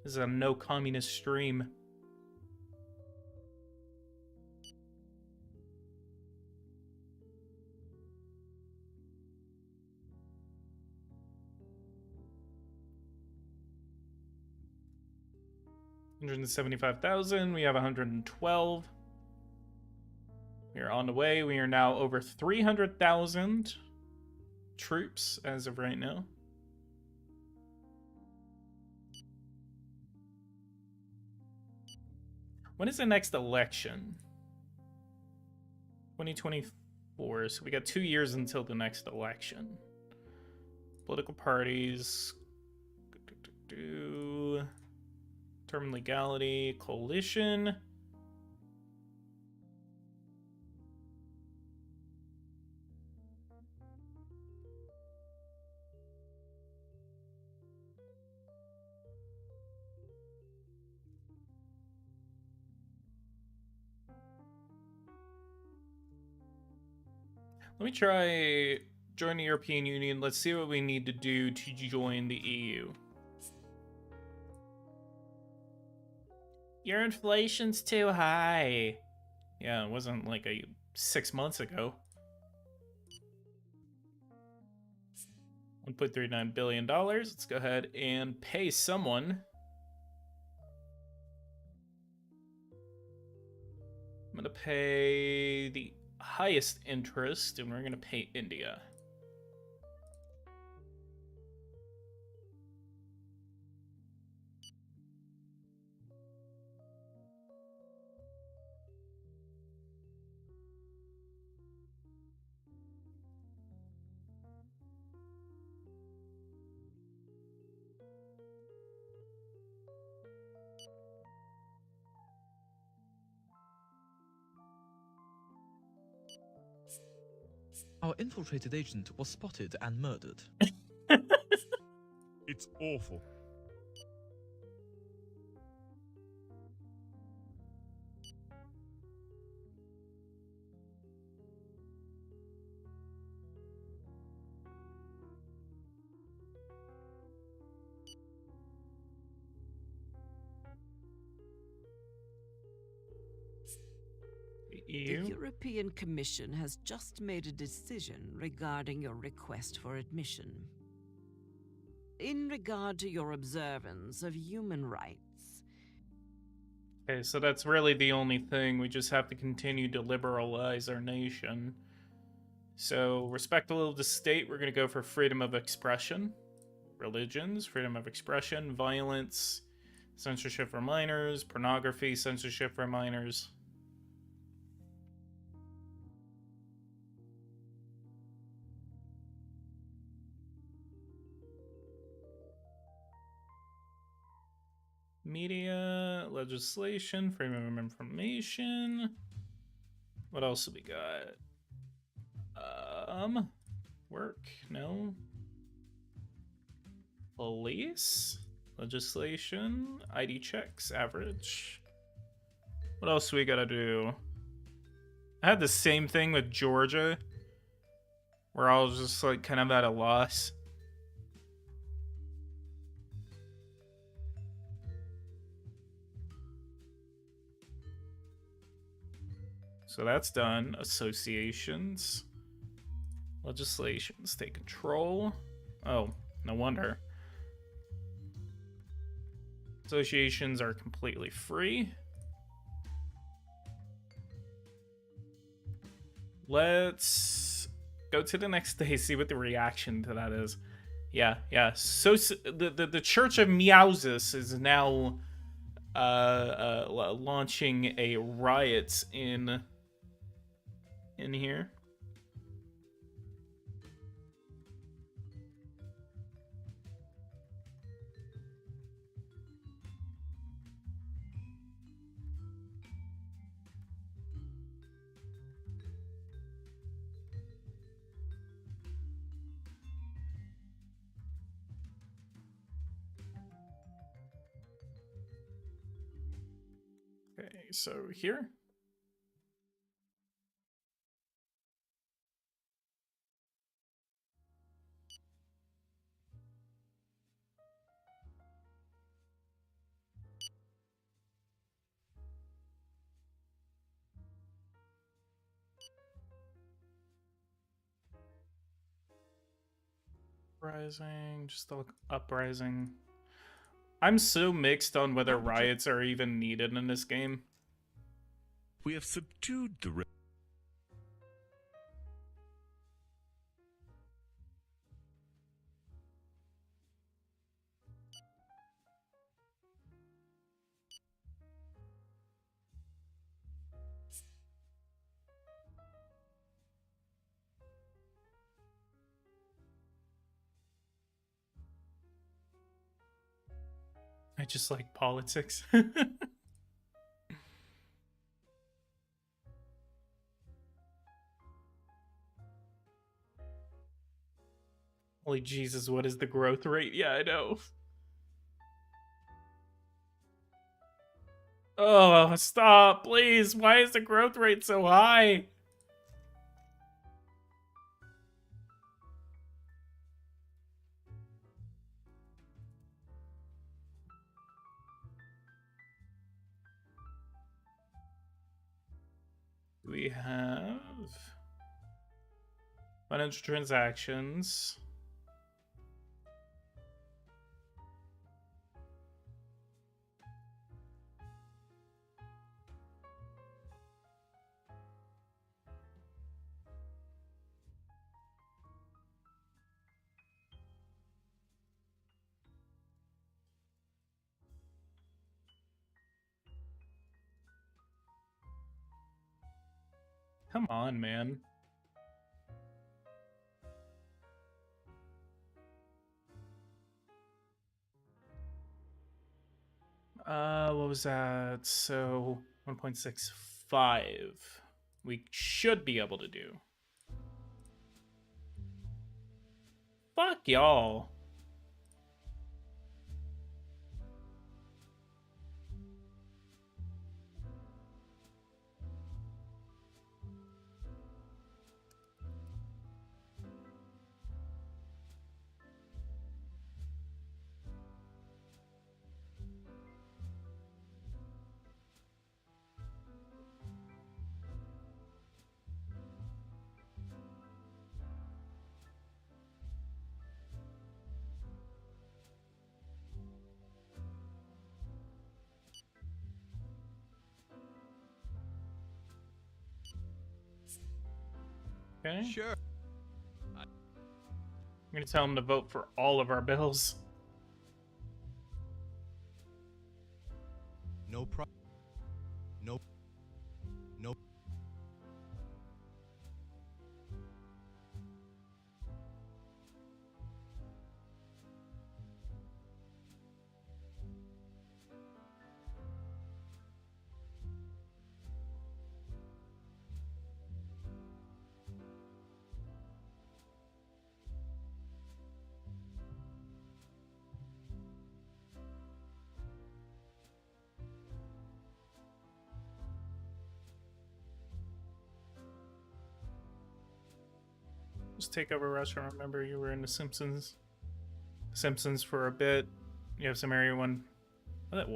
This is a no communist stream. 175,000. We have 112. We are on the way. We are now over 300,000 troops as of right now. When is the next election? 2024. So we got 2 years until the next election. Political parties. Term legality. Coalition. Let me try join the European Union. Let's see what we need to do to join the EU. Your inflation's too high. Yeah, it wasn't like 6 months ago. $1.39 billion. Let's go ahead and pay someone. I'm going to pay the highest interest, and we're going to pay India. Our infiltrated agent was spotted and murdered. It's awful. The EU? The European Commission has just made a decision regarding your request for admission. In regard to your observance of human rights. Okay, so that's really the only thing. We just have to continue to liberalize our nation. So, respectful of the state, we're going to go for freedom of expression. Religions, freedom of expression, violence, censorship for minors, pornography, censorship for minors. Media, legislation, freedom of information. What else have we got? Work, no. Police, legislation, ID checks, average. What else do we gotta do? I had the same thing with Georgia, where I was just like kind of at a loss. So that's done. Associations. Legislations. Take control. Oh, no wonder. Associations are completely free. Let's go to the next day, see what the reaction to that is. Yeah. So the Church of Meowsis is now launching a riot in here. Okay, so here. Uprising, just look uprising. I'm so mixed on whether riots are even needed in this game. We have subdued the I just like politics. Holy Jesus, what is the growth rate? Yeah, I know. Oh, stop, please. Why is the growth rate so high? We have financial transactions. Come on, man. What was that? So 1.65. We should be able to do. Fuck y'all. Okay. Sure. I'm gonna tell them to vote for all of our bills. No problem. No. No. Just take over restaurant. Remember, you were in The Simpsons. Simpsons for a bit. You have some area one.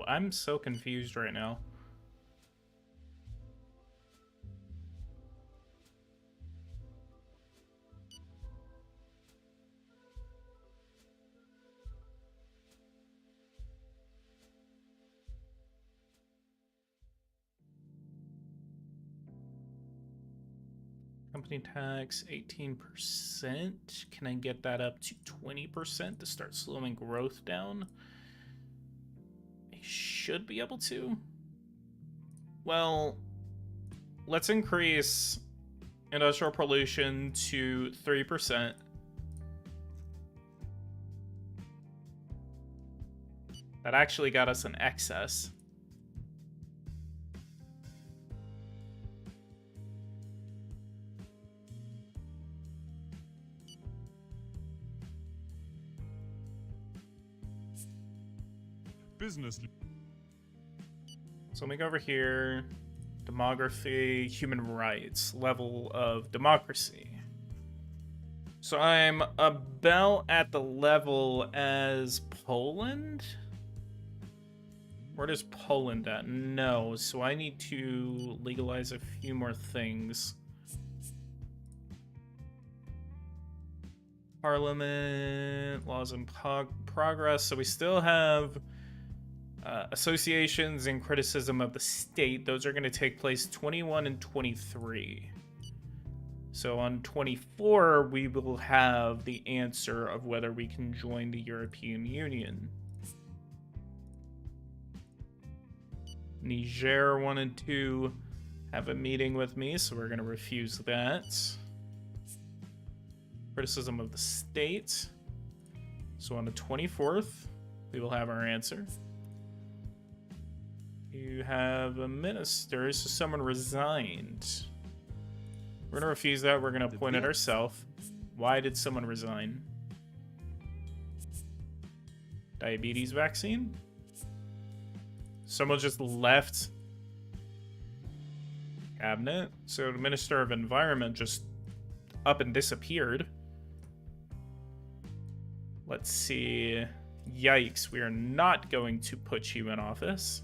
I'm so confused right now. Company tax 18%. Can I get that up to 20% to start slowing growth down? I should be able to. Well, let's increase industrial pollution to 3%. That actually got us an excess. Business. So let me go over here. Demography, human rights, level of democracy. So I'm about at the level as Poland? Where does Poland at? No, so I need to legalize a few more things. Parliament, laws in progress. So we still have Associations and criticism of the state, those are going to take place 21 and 23. So on 24, we will have the answer of whether we can join the European Union. Niger wanted to have a meeting with me, so we're going to refuse that. Criticism of the state. So on the 24th, we will have our answer. You have a minister, so someone resigned. We're going to refuse that. We're going to appoint it ourselves. Why did someone resign? Diabetes vaccine? Someone just left cabinet. So the Minister of Environment just up and disappeared. Let's see. Yikes, we are not going to put you in office.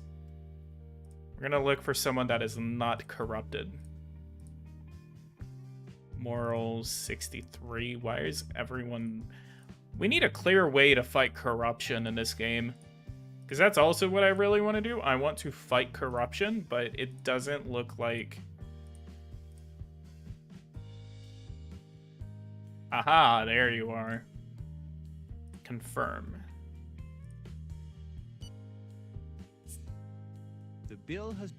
We're going to look for someone that is not corrupted. Morals 63. Why is everyone... We need a clear way to fight corruption in this game. Because that's also what I really want to do. I want to fight corruption, but it doesn't look like... Aha, there you are. Confirm. The bill has...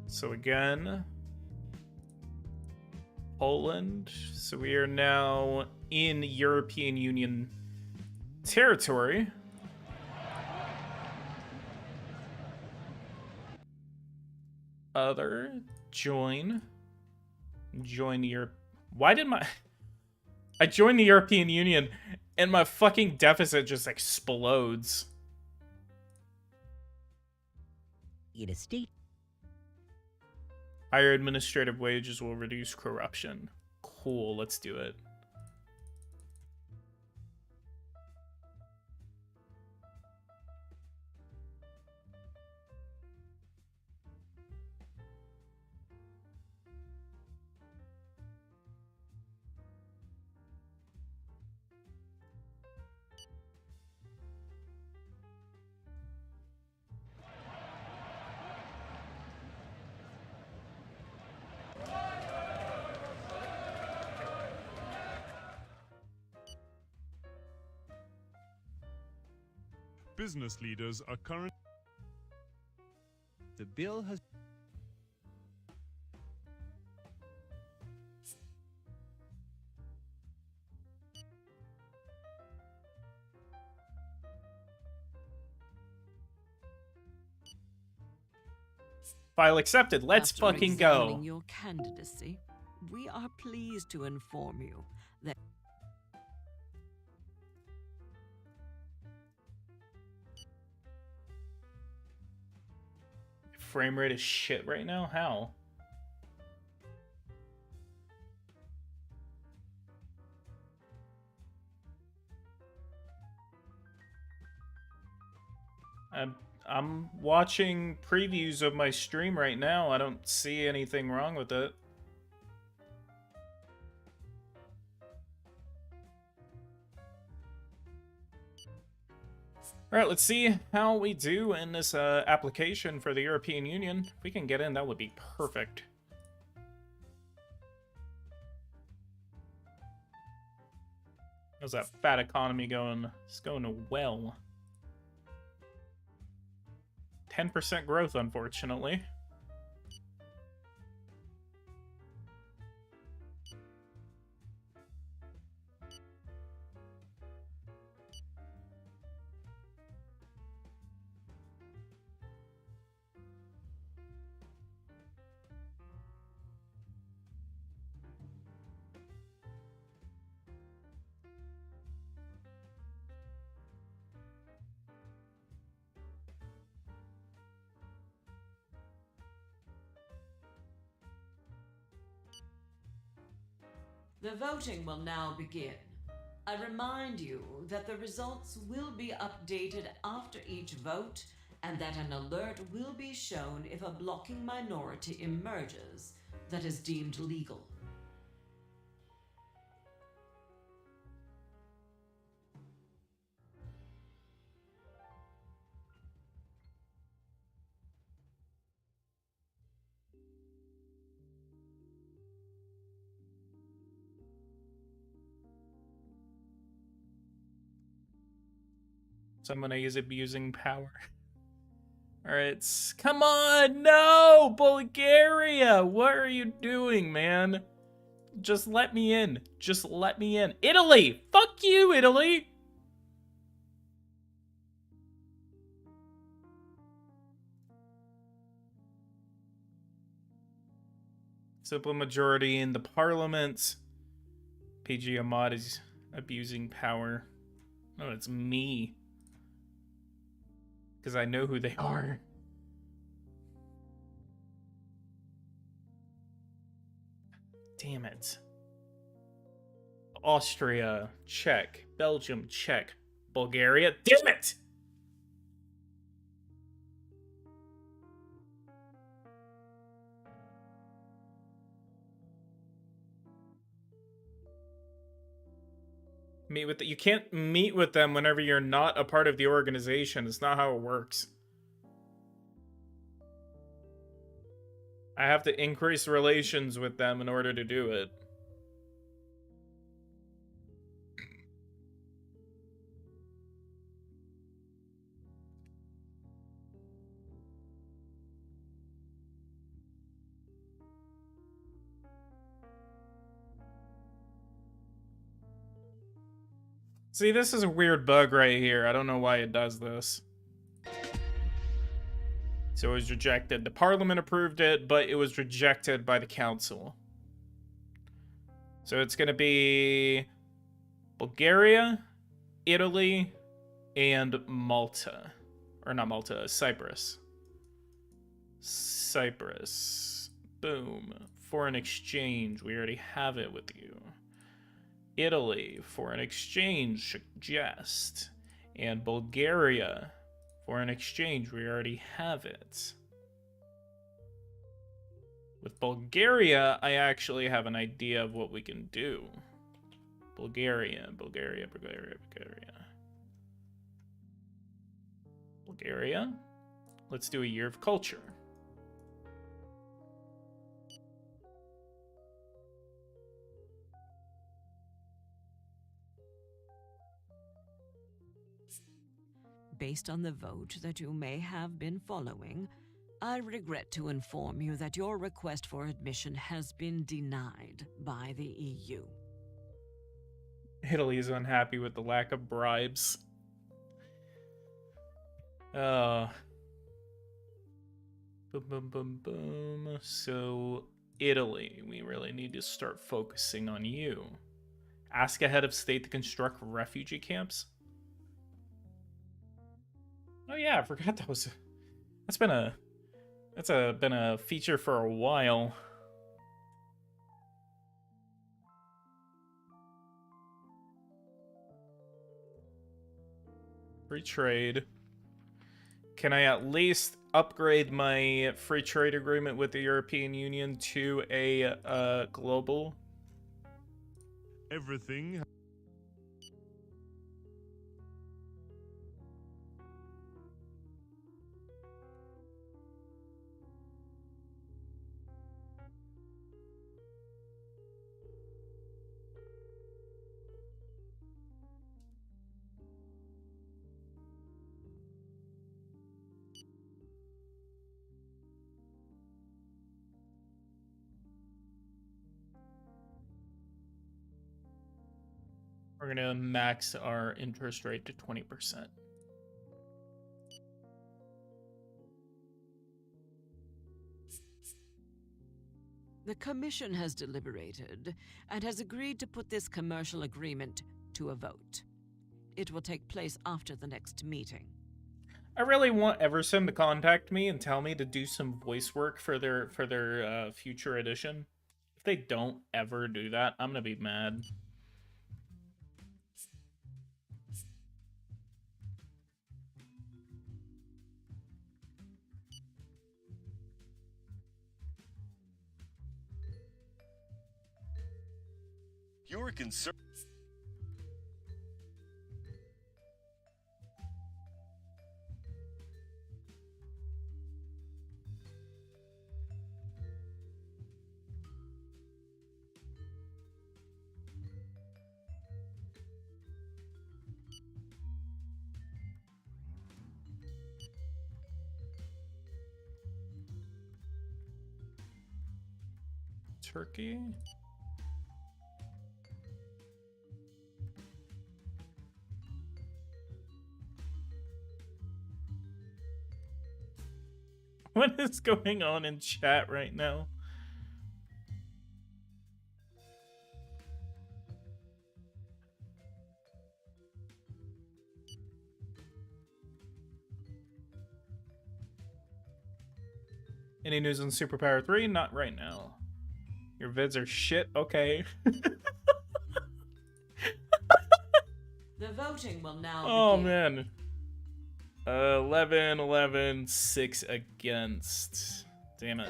So again, Poland. So we are now in European Union territory. Other, join the Why did my... I joined the European Union and my fucking deficit just explodes. In a state. Higher administrative wages will reduce corruption. Cool, let's do it. Business leaders are currently... The bill has... File accepted. Let's After fucking go. examining your candidacy, we are pleased to inform you that Frame rate is shit right now? How? I'm watching previews of my stream right now. I don't see anything wrong with it. Alright, let's see how we do in this application for the European Union. If we can get in, that would be perfect. How's that fat economy going? It's going well. 10% growth, unfortunately. the voting will now begin. I remind you that the results will be updated after each vote and that an alert will be shown if a blocking minority emerges that is deemed legal. Someone is abusing power. Alright, come on! No! Bulgaria! What are you doing, man? Just let me in. Just let me in. Italy! Fuck you, Italy! Simple majority in the parliament. PG Ahmad is abusing power. No, it's me. Because I know who they are. Damn it. Austria, check. Belgium, check. Bulgaria, damn it! Meet with you can't meet with them whenever you're not a part of the organization. It's not how it works. I have to increase relations with them in order to do it. See, this is a weird bug right here. I don't know why it does this. So it was rejected. The parliament approved it, but it was rejected by the council. So it's going to be Bulgaria, Italy, and Malta. Or not Malta, Cyprus. Cyprus. Boom. Foreign exchange. We already have it with you. Italy, foreign exchange, suggest. And Bulgaria, foreign exchange, we already have it. With Bulgaria, I actually have an idea of what we can do. Bulgaria. Let's do a year of culture. Based on the vote that you may have been following, I regret to inform you that your request for admission has been denied by the EU. Italy is unhappy with the lack of bribes. Boom, boom, boom, boom. So, Italy, we really need to start focusing on you. Ask a head of state to construct refugee camps. Oh yeah, I forgot that was. That's been a feature for a while. Free trade. Can I at least upgrade my free trade agreement with the European Union to a global? Everything. We're gonna max our interest rate to 20%. The Commission has deliberated and has agreed to put this commercial agreement to a vote. It will take place after the next meeting. I really want Everson to contact me and tell me to do some voice work for their future edition. If they don't ever do that, I'm gonna be mad. Your concern. Turkey. What is going on in chat right now? Any news on Superpower 3? Not right now. Your vids are shit? Okay. The voting will now Oh, begin. man. 11, 11, 6 against. Damn it.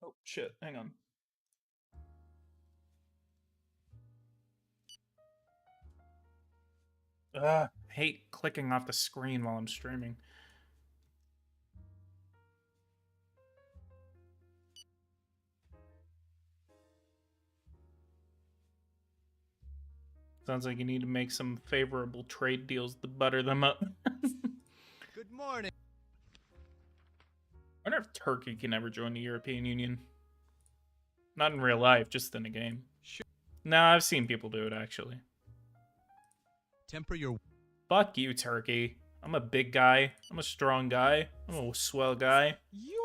Oh, shit. Hang on. Hate clicking off the screen while I'm streaming. Sounds like you need to make some favorable trade deals to butter them up. Good morning. I wonder if Turkey can ever join the European Union. Not in real life, just in a game. Sure. Nah, I've seen people do it, actually. Temper your... Fuck you, Turkey. I'm a big guy. I'm a strong guy. I'm a swell guy. You...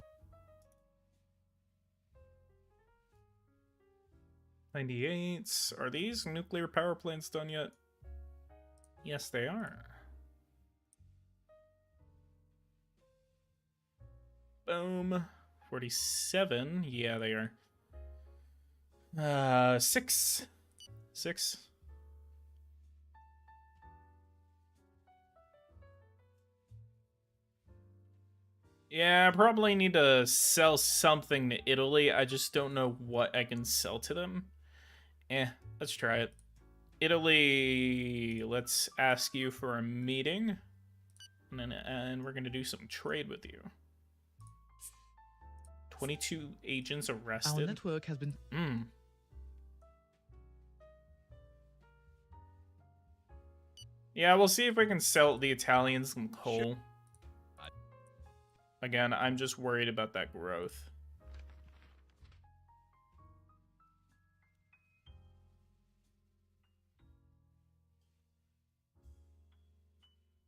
98. Are these nuclear power plants done yet? Yes, they are. Boom. 47. Yeah, they are. 6. 6. Yeah, I probably need to sell something to Italy. I just don't know what I can sell to them. Let's try it. Italy, let's ask you for a meeting. And we're going to do some trade with you. 22 agents arrested. Our network has been... Yeah, we'll see if we can sell the Italians some coal. Sure. Again, I'm just worried about that growth.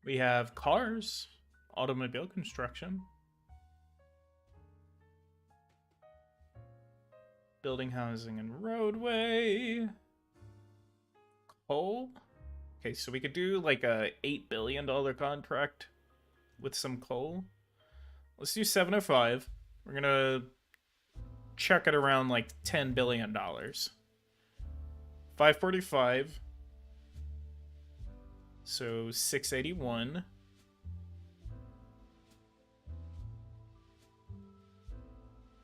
We have cars, automobile construction, building, housing, and roadway, coal. Okay, so we could do like a $8 billion contract with some coal. Let's do 705. We're gonna check it around like $10 billion. 545. So 681.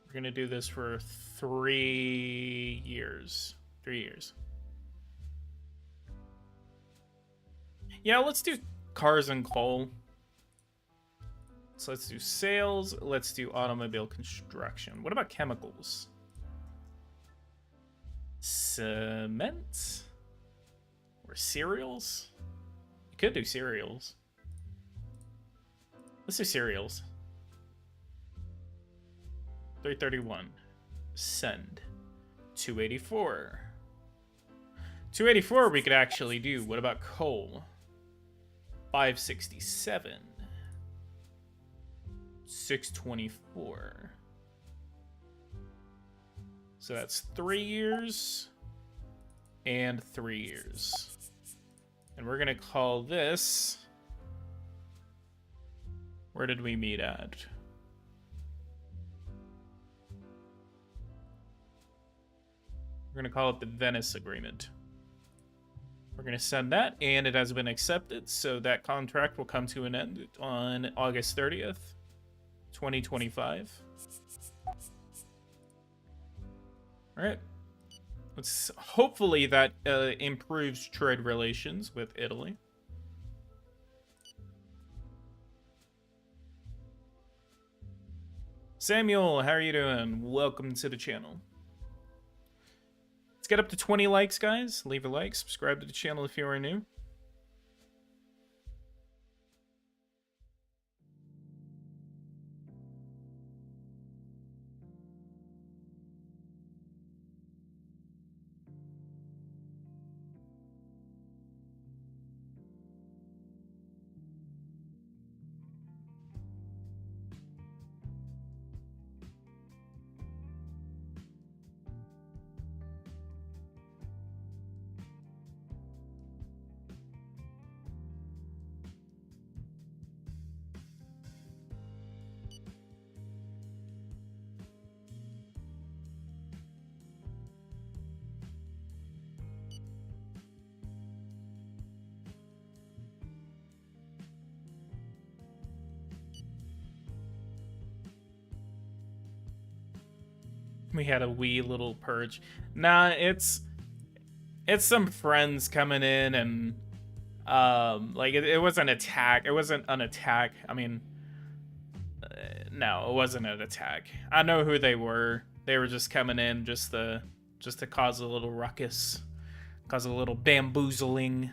We're gonna do this for 3 years. 3 years. Yeah, let's do cars and coal. So let's do sales. Let's do automobile construction. What about chemicals? Cement? Or cereals? You could do cereals. Let's do cereals. 331. Send. 284. 284 we could actually do. What about coal? 567. 624. So that's 3 years and 3 years. And we're gonna call this... Where did we meet at? We're gonna call it the Venice Agreement. We're gonna send that, and it has been accepted, so that contract will come to an end on August 30th. 2025. All right. hopefully that improves trade relations with Italy. Samuel, how are you doing? Welcome to the channel. Let's get up to 20 likes, guys. Leave a like, subscribe to the channel if you are new. We had a wee little purge. Nah, it's some friends coming in and like it wasn't attack. It wasn't an attack. I mean, no, it wasn't an attack. I know who they were. They were just coming in just to cause a little ruckus, cause a little bamboozling.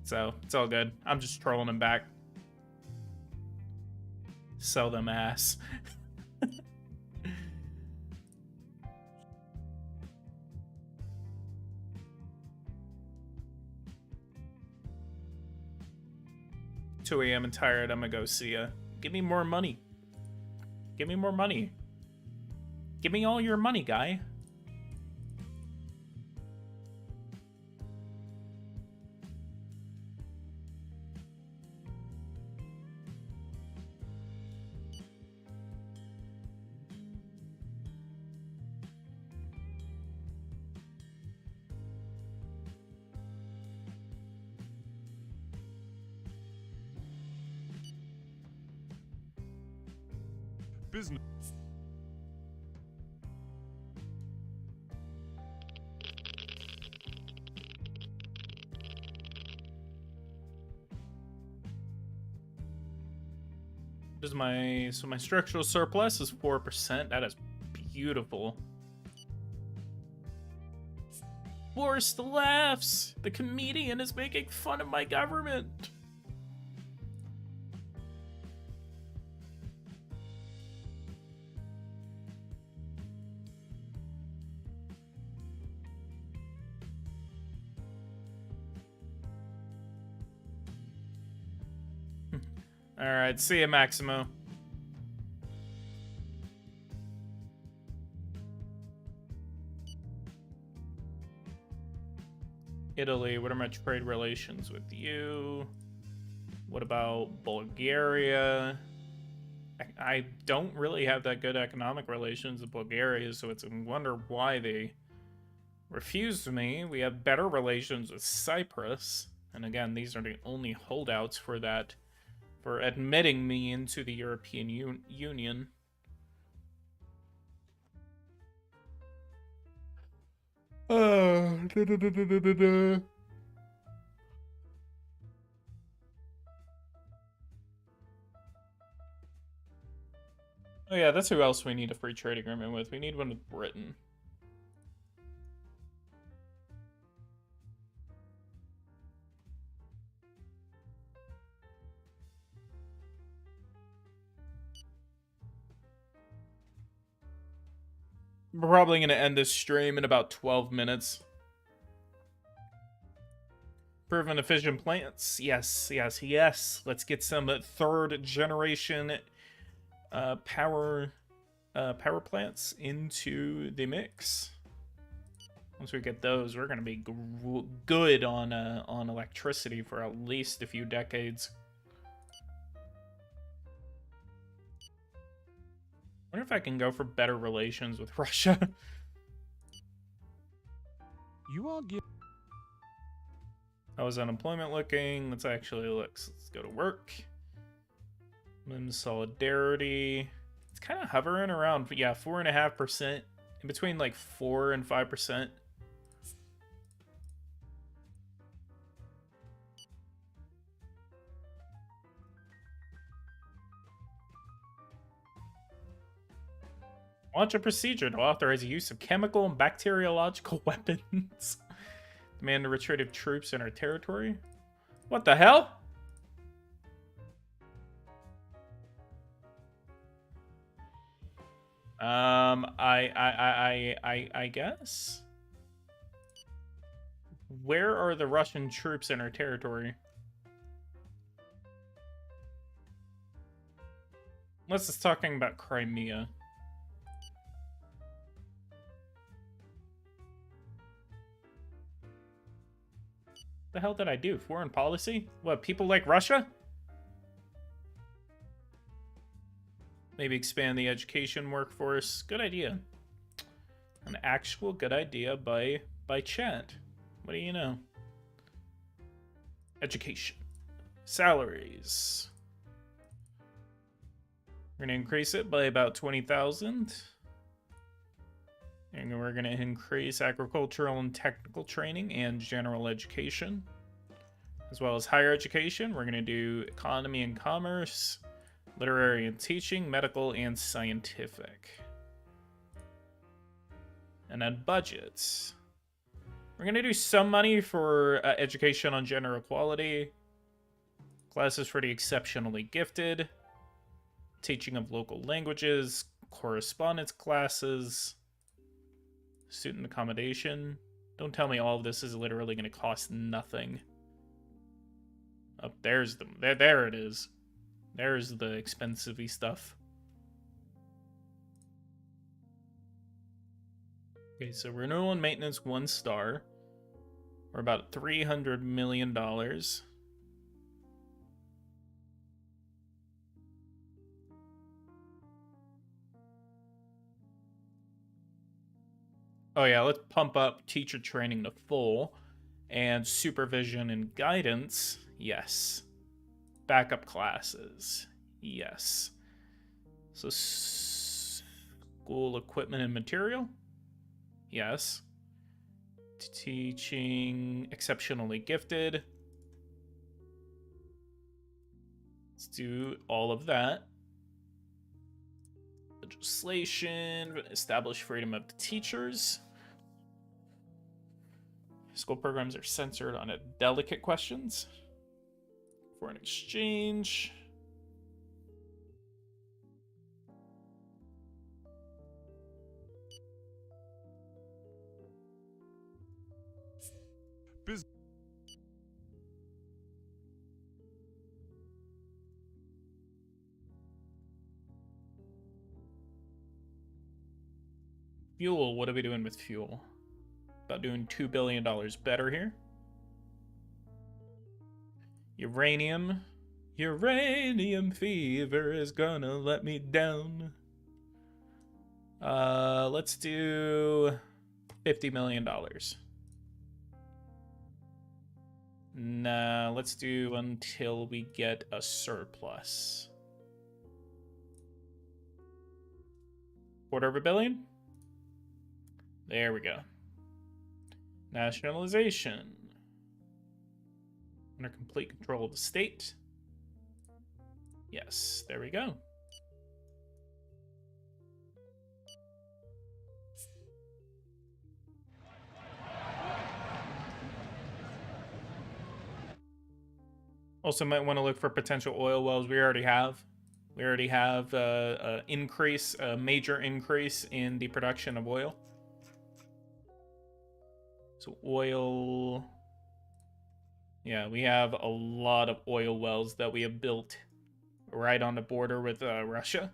So it's all good. I'm just trolling them back. Sell them ass. 2 a.m. and tired, I'm gonna go see ya. Give me more money. Give me more money. Give me all your money, guy. Business. Does my structural surplus is 4%. That is beautiful. Forced laughs. The comedian is making fun of my government. Alright, see ya, Maximo. Italy, what are my trade relations with you? What about Bulgaria? I don't really have that good economic relations with Bulgaria, so it's a wonder why they refused me. We have better relations with Cyprus. And again, these are the only holdouts for that, for admitting me into the European Union. Oh, oh yeah, that's who else we need a free trade agreement with. We need one with Britain. We're probably going to end this stream in about 12 minutes. Proven efficient plants. Yes, yes, yes. Let's get some third generation power plants into the mix. Once we get those, we're going to be good on electricity for at least a few decades. I wonder if I can go for better relations with Russia. You are giving. How is unemployment looking? Let's actually look. Let's go to work. Solidarity. It's kind of hovering around, yeah, 4.5%. in between like 4 and 5%. Launch a procedure to authorize the use of chemical and bacteriological weapons. Demand the retreat of troops in our territory. What the hell? I guess. Where are the Russian troops in our territory? Unless it's talking about Crimea. The hell did I do? Foreign policy? What, people like Russia? Maybe expand the education workforce. Good idea. An actual good idea by chat. What do you know? Education. Salaries. We're gonna increase it by about 20,000. And we're going to increase agricultural and technical training and general education. As well as higher education, we're going to do economy and commerce, literary and teaching, medical and scientific. And then budgets. We're going to do some money for education on gender equality, classes for the exceptionally gifted, teaching of local languages, correspondence classes, student accommodation. Don't tell me all of this is literally going to cost nothing. Oh, there's the... There it is. There's the expensive-y stuff. Okay, so renewal and maintenance 1 star. We're about $300 million. Oh yeah, let's pump up teacher training to full. And supervision and guidance, yes. Backup classes, yes. So school equipment and material, yes. Teaching exceptionally gifted. Let's do all of that. Legislation, establish freedom of the teachers. School programs are censored on delicate questions. Foreign exchange. Fuel, what are we doing with fuel? About doing $2 billion better here. Uranium. Uranium fever is gonna let me down. Let's do $50 million. Nah, let's do until we get a surplus. $250 million? There we go. Nationalization. Under complete control of the state. Yes, there we go. Also might want to look for potential oil wells. We already have a major increase in the production of oil. So oil, yeah, we have a lot of oil wells that we have built right on the border with Russia.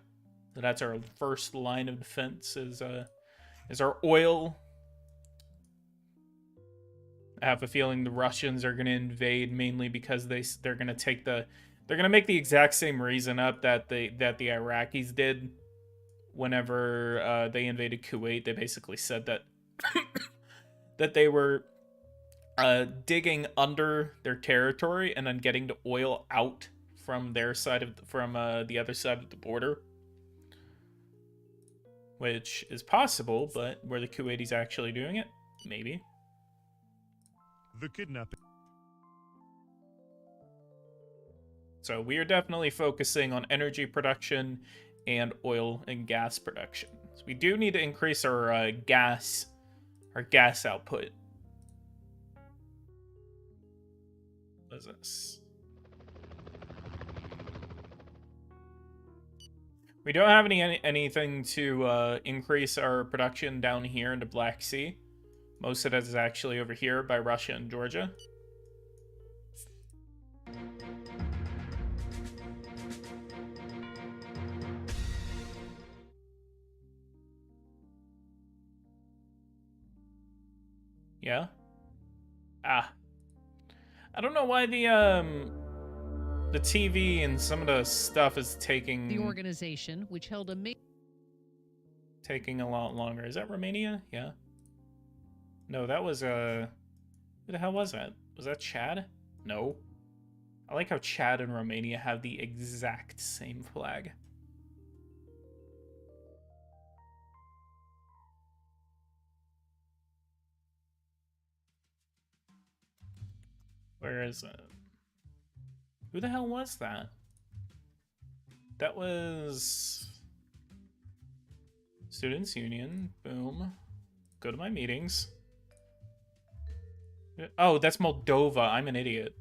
So that's our first line of defense is our oil. I have a feeling the Russians are going to invade mainly because they're going to make the exact same reason up that the Iraqis did whenever they invaded Kuwait. They basically said that that they were digging under their territory and then getting the oil out from their side of the other side of the border. which is possible, but were the Kuwaitis actually doing it? Maybe. The kidnapping. So we are definitely focusing on energy production and oil and gas production. So we do need to increase our gas output. What is this? We don't have anything to increase our production down here in the Black Sea. Most of it is actually over here by Russia and Georgia. Yeah? Ah. I don't know why the TV and some of the stuff is taking... The organization, which held a... taking a lot longer. Is that Romania? Yeah. No, that was, who the hell was that? Was that Chad? No. I like how Chad and Romania have the exact same flag. Where is it? Who the hell was that? That was... Students' Union. Boom. Go to my meetings. Oh, that's Moldova. I'm an idiot.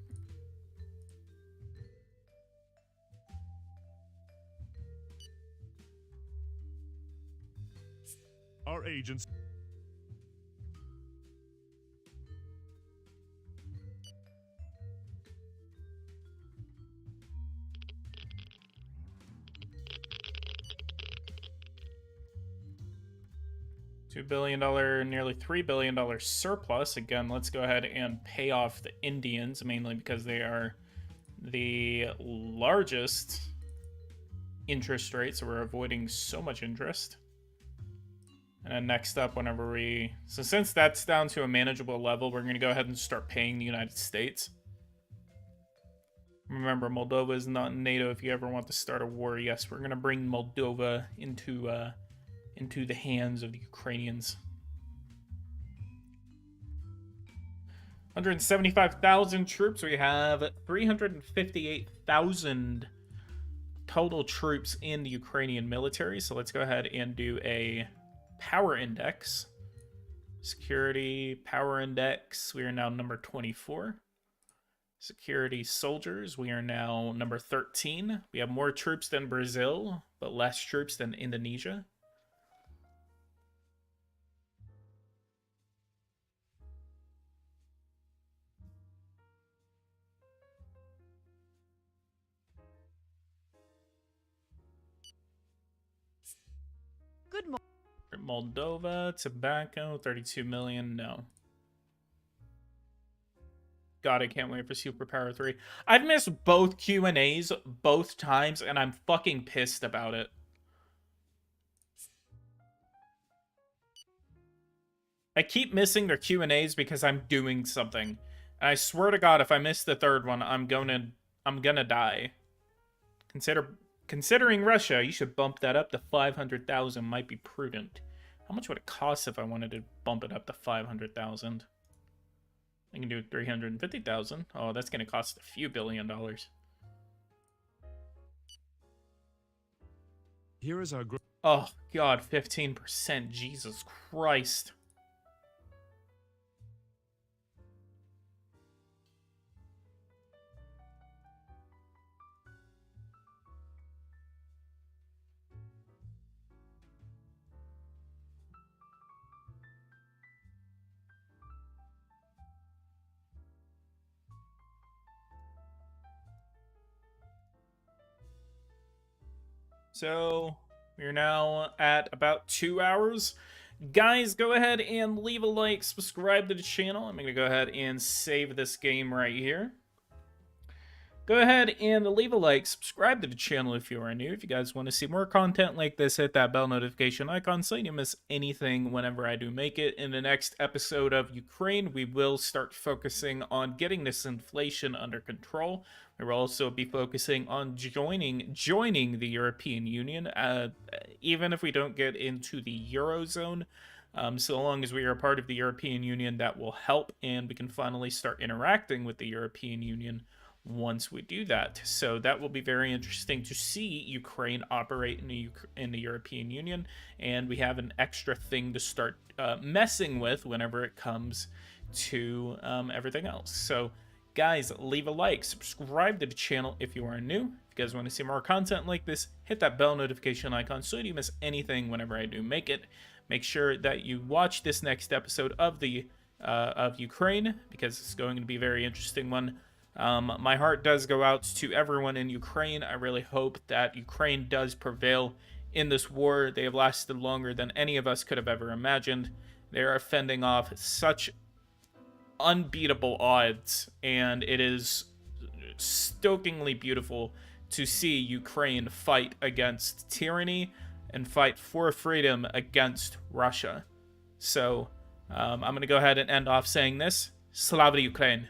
Our agents. $2 billion, nearly $3 billion surplus. Again, let's go ahead and pay off the Indians, mainly because they are the largest interest rate, so we're avoiding so much interest. And then next up, whenever we... So since that's down to a manageable level, we're going to go ahead and start paying the United States. Remember, Moldova is not in NATO. If you ever want to start a war, yes, we're going to bring Moldova into the hands of the Ukrainians. 175,000 troops. We have 358,000 total troops in the Ukrainian military. So let's go ahead and do a power index. Security power index. We are now number 24. Security soldiers. We are now number 13. We have more troops than Brazil, but less troops than Indonesia. Good morning. Moldova, tobacco, 32 million, no. God, I can't wait for Superpower 3. I've missed both Q&As both times, and I'm fucking pissed about it. I keep missing their Q&As because I'm doing something. And I swear to God, if I miss the third one, I'm gonna die. Considering Russia, you should bump that up to 500,000. Might be prudent. How much would it cost if I wanted to bump it up to 500,000? I can do 350,000. Oh, that's going to cost a few $1 billion. Here is our... Oh, God, 15%. Jesus Christ. So, we're now at about 2 hours. Guys, go ahead and leave a like, subscribe to the channel. I'm going to go ahead and save this game right here. Go ahead and leave a like, subscribe to the channel if you are new. If you guys want to see more content like this, hit that bell notification icon so you miss anything whenever I do make it. In the next episode of Ukraine, we will start focusing on getting this inflation under control. We will also be focusing on joining the European Union, even if we don't get into the Eurozone. So long as we are a part of the European Union, that will help, and we can finally start interacting with the European Union once we do that. So that will be very interesting to see Ukraine operate in the European Union, and we have an extra thing to start messing with whenever it comes to everything else. So guys, leave a like, subscribe to the channel if you are new. If you guys want to see more content like this, hit that bell notification icon so you miss anything whenever I do make it. Make sure that you watch this next episode of Ukraine, because it's going to be a very interesting one. My heart does go out to everyone in Ukraine. I really hope that Ukraine does prevail in this war. They have lasted longer than any of us could have ever imagined. They are fending off such unbeatable odds, and it is stokingly beautiful to see Ukraine fight against tyranny and fight for freedom against Russia. So I'm going to go ahead and end off saying this. Slava Ukraine.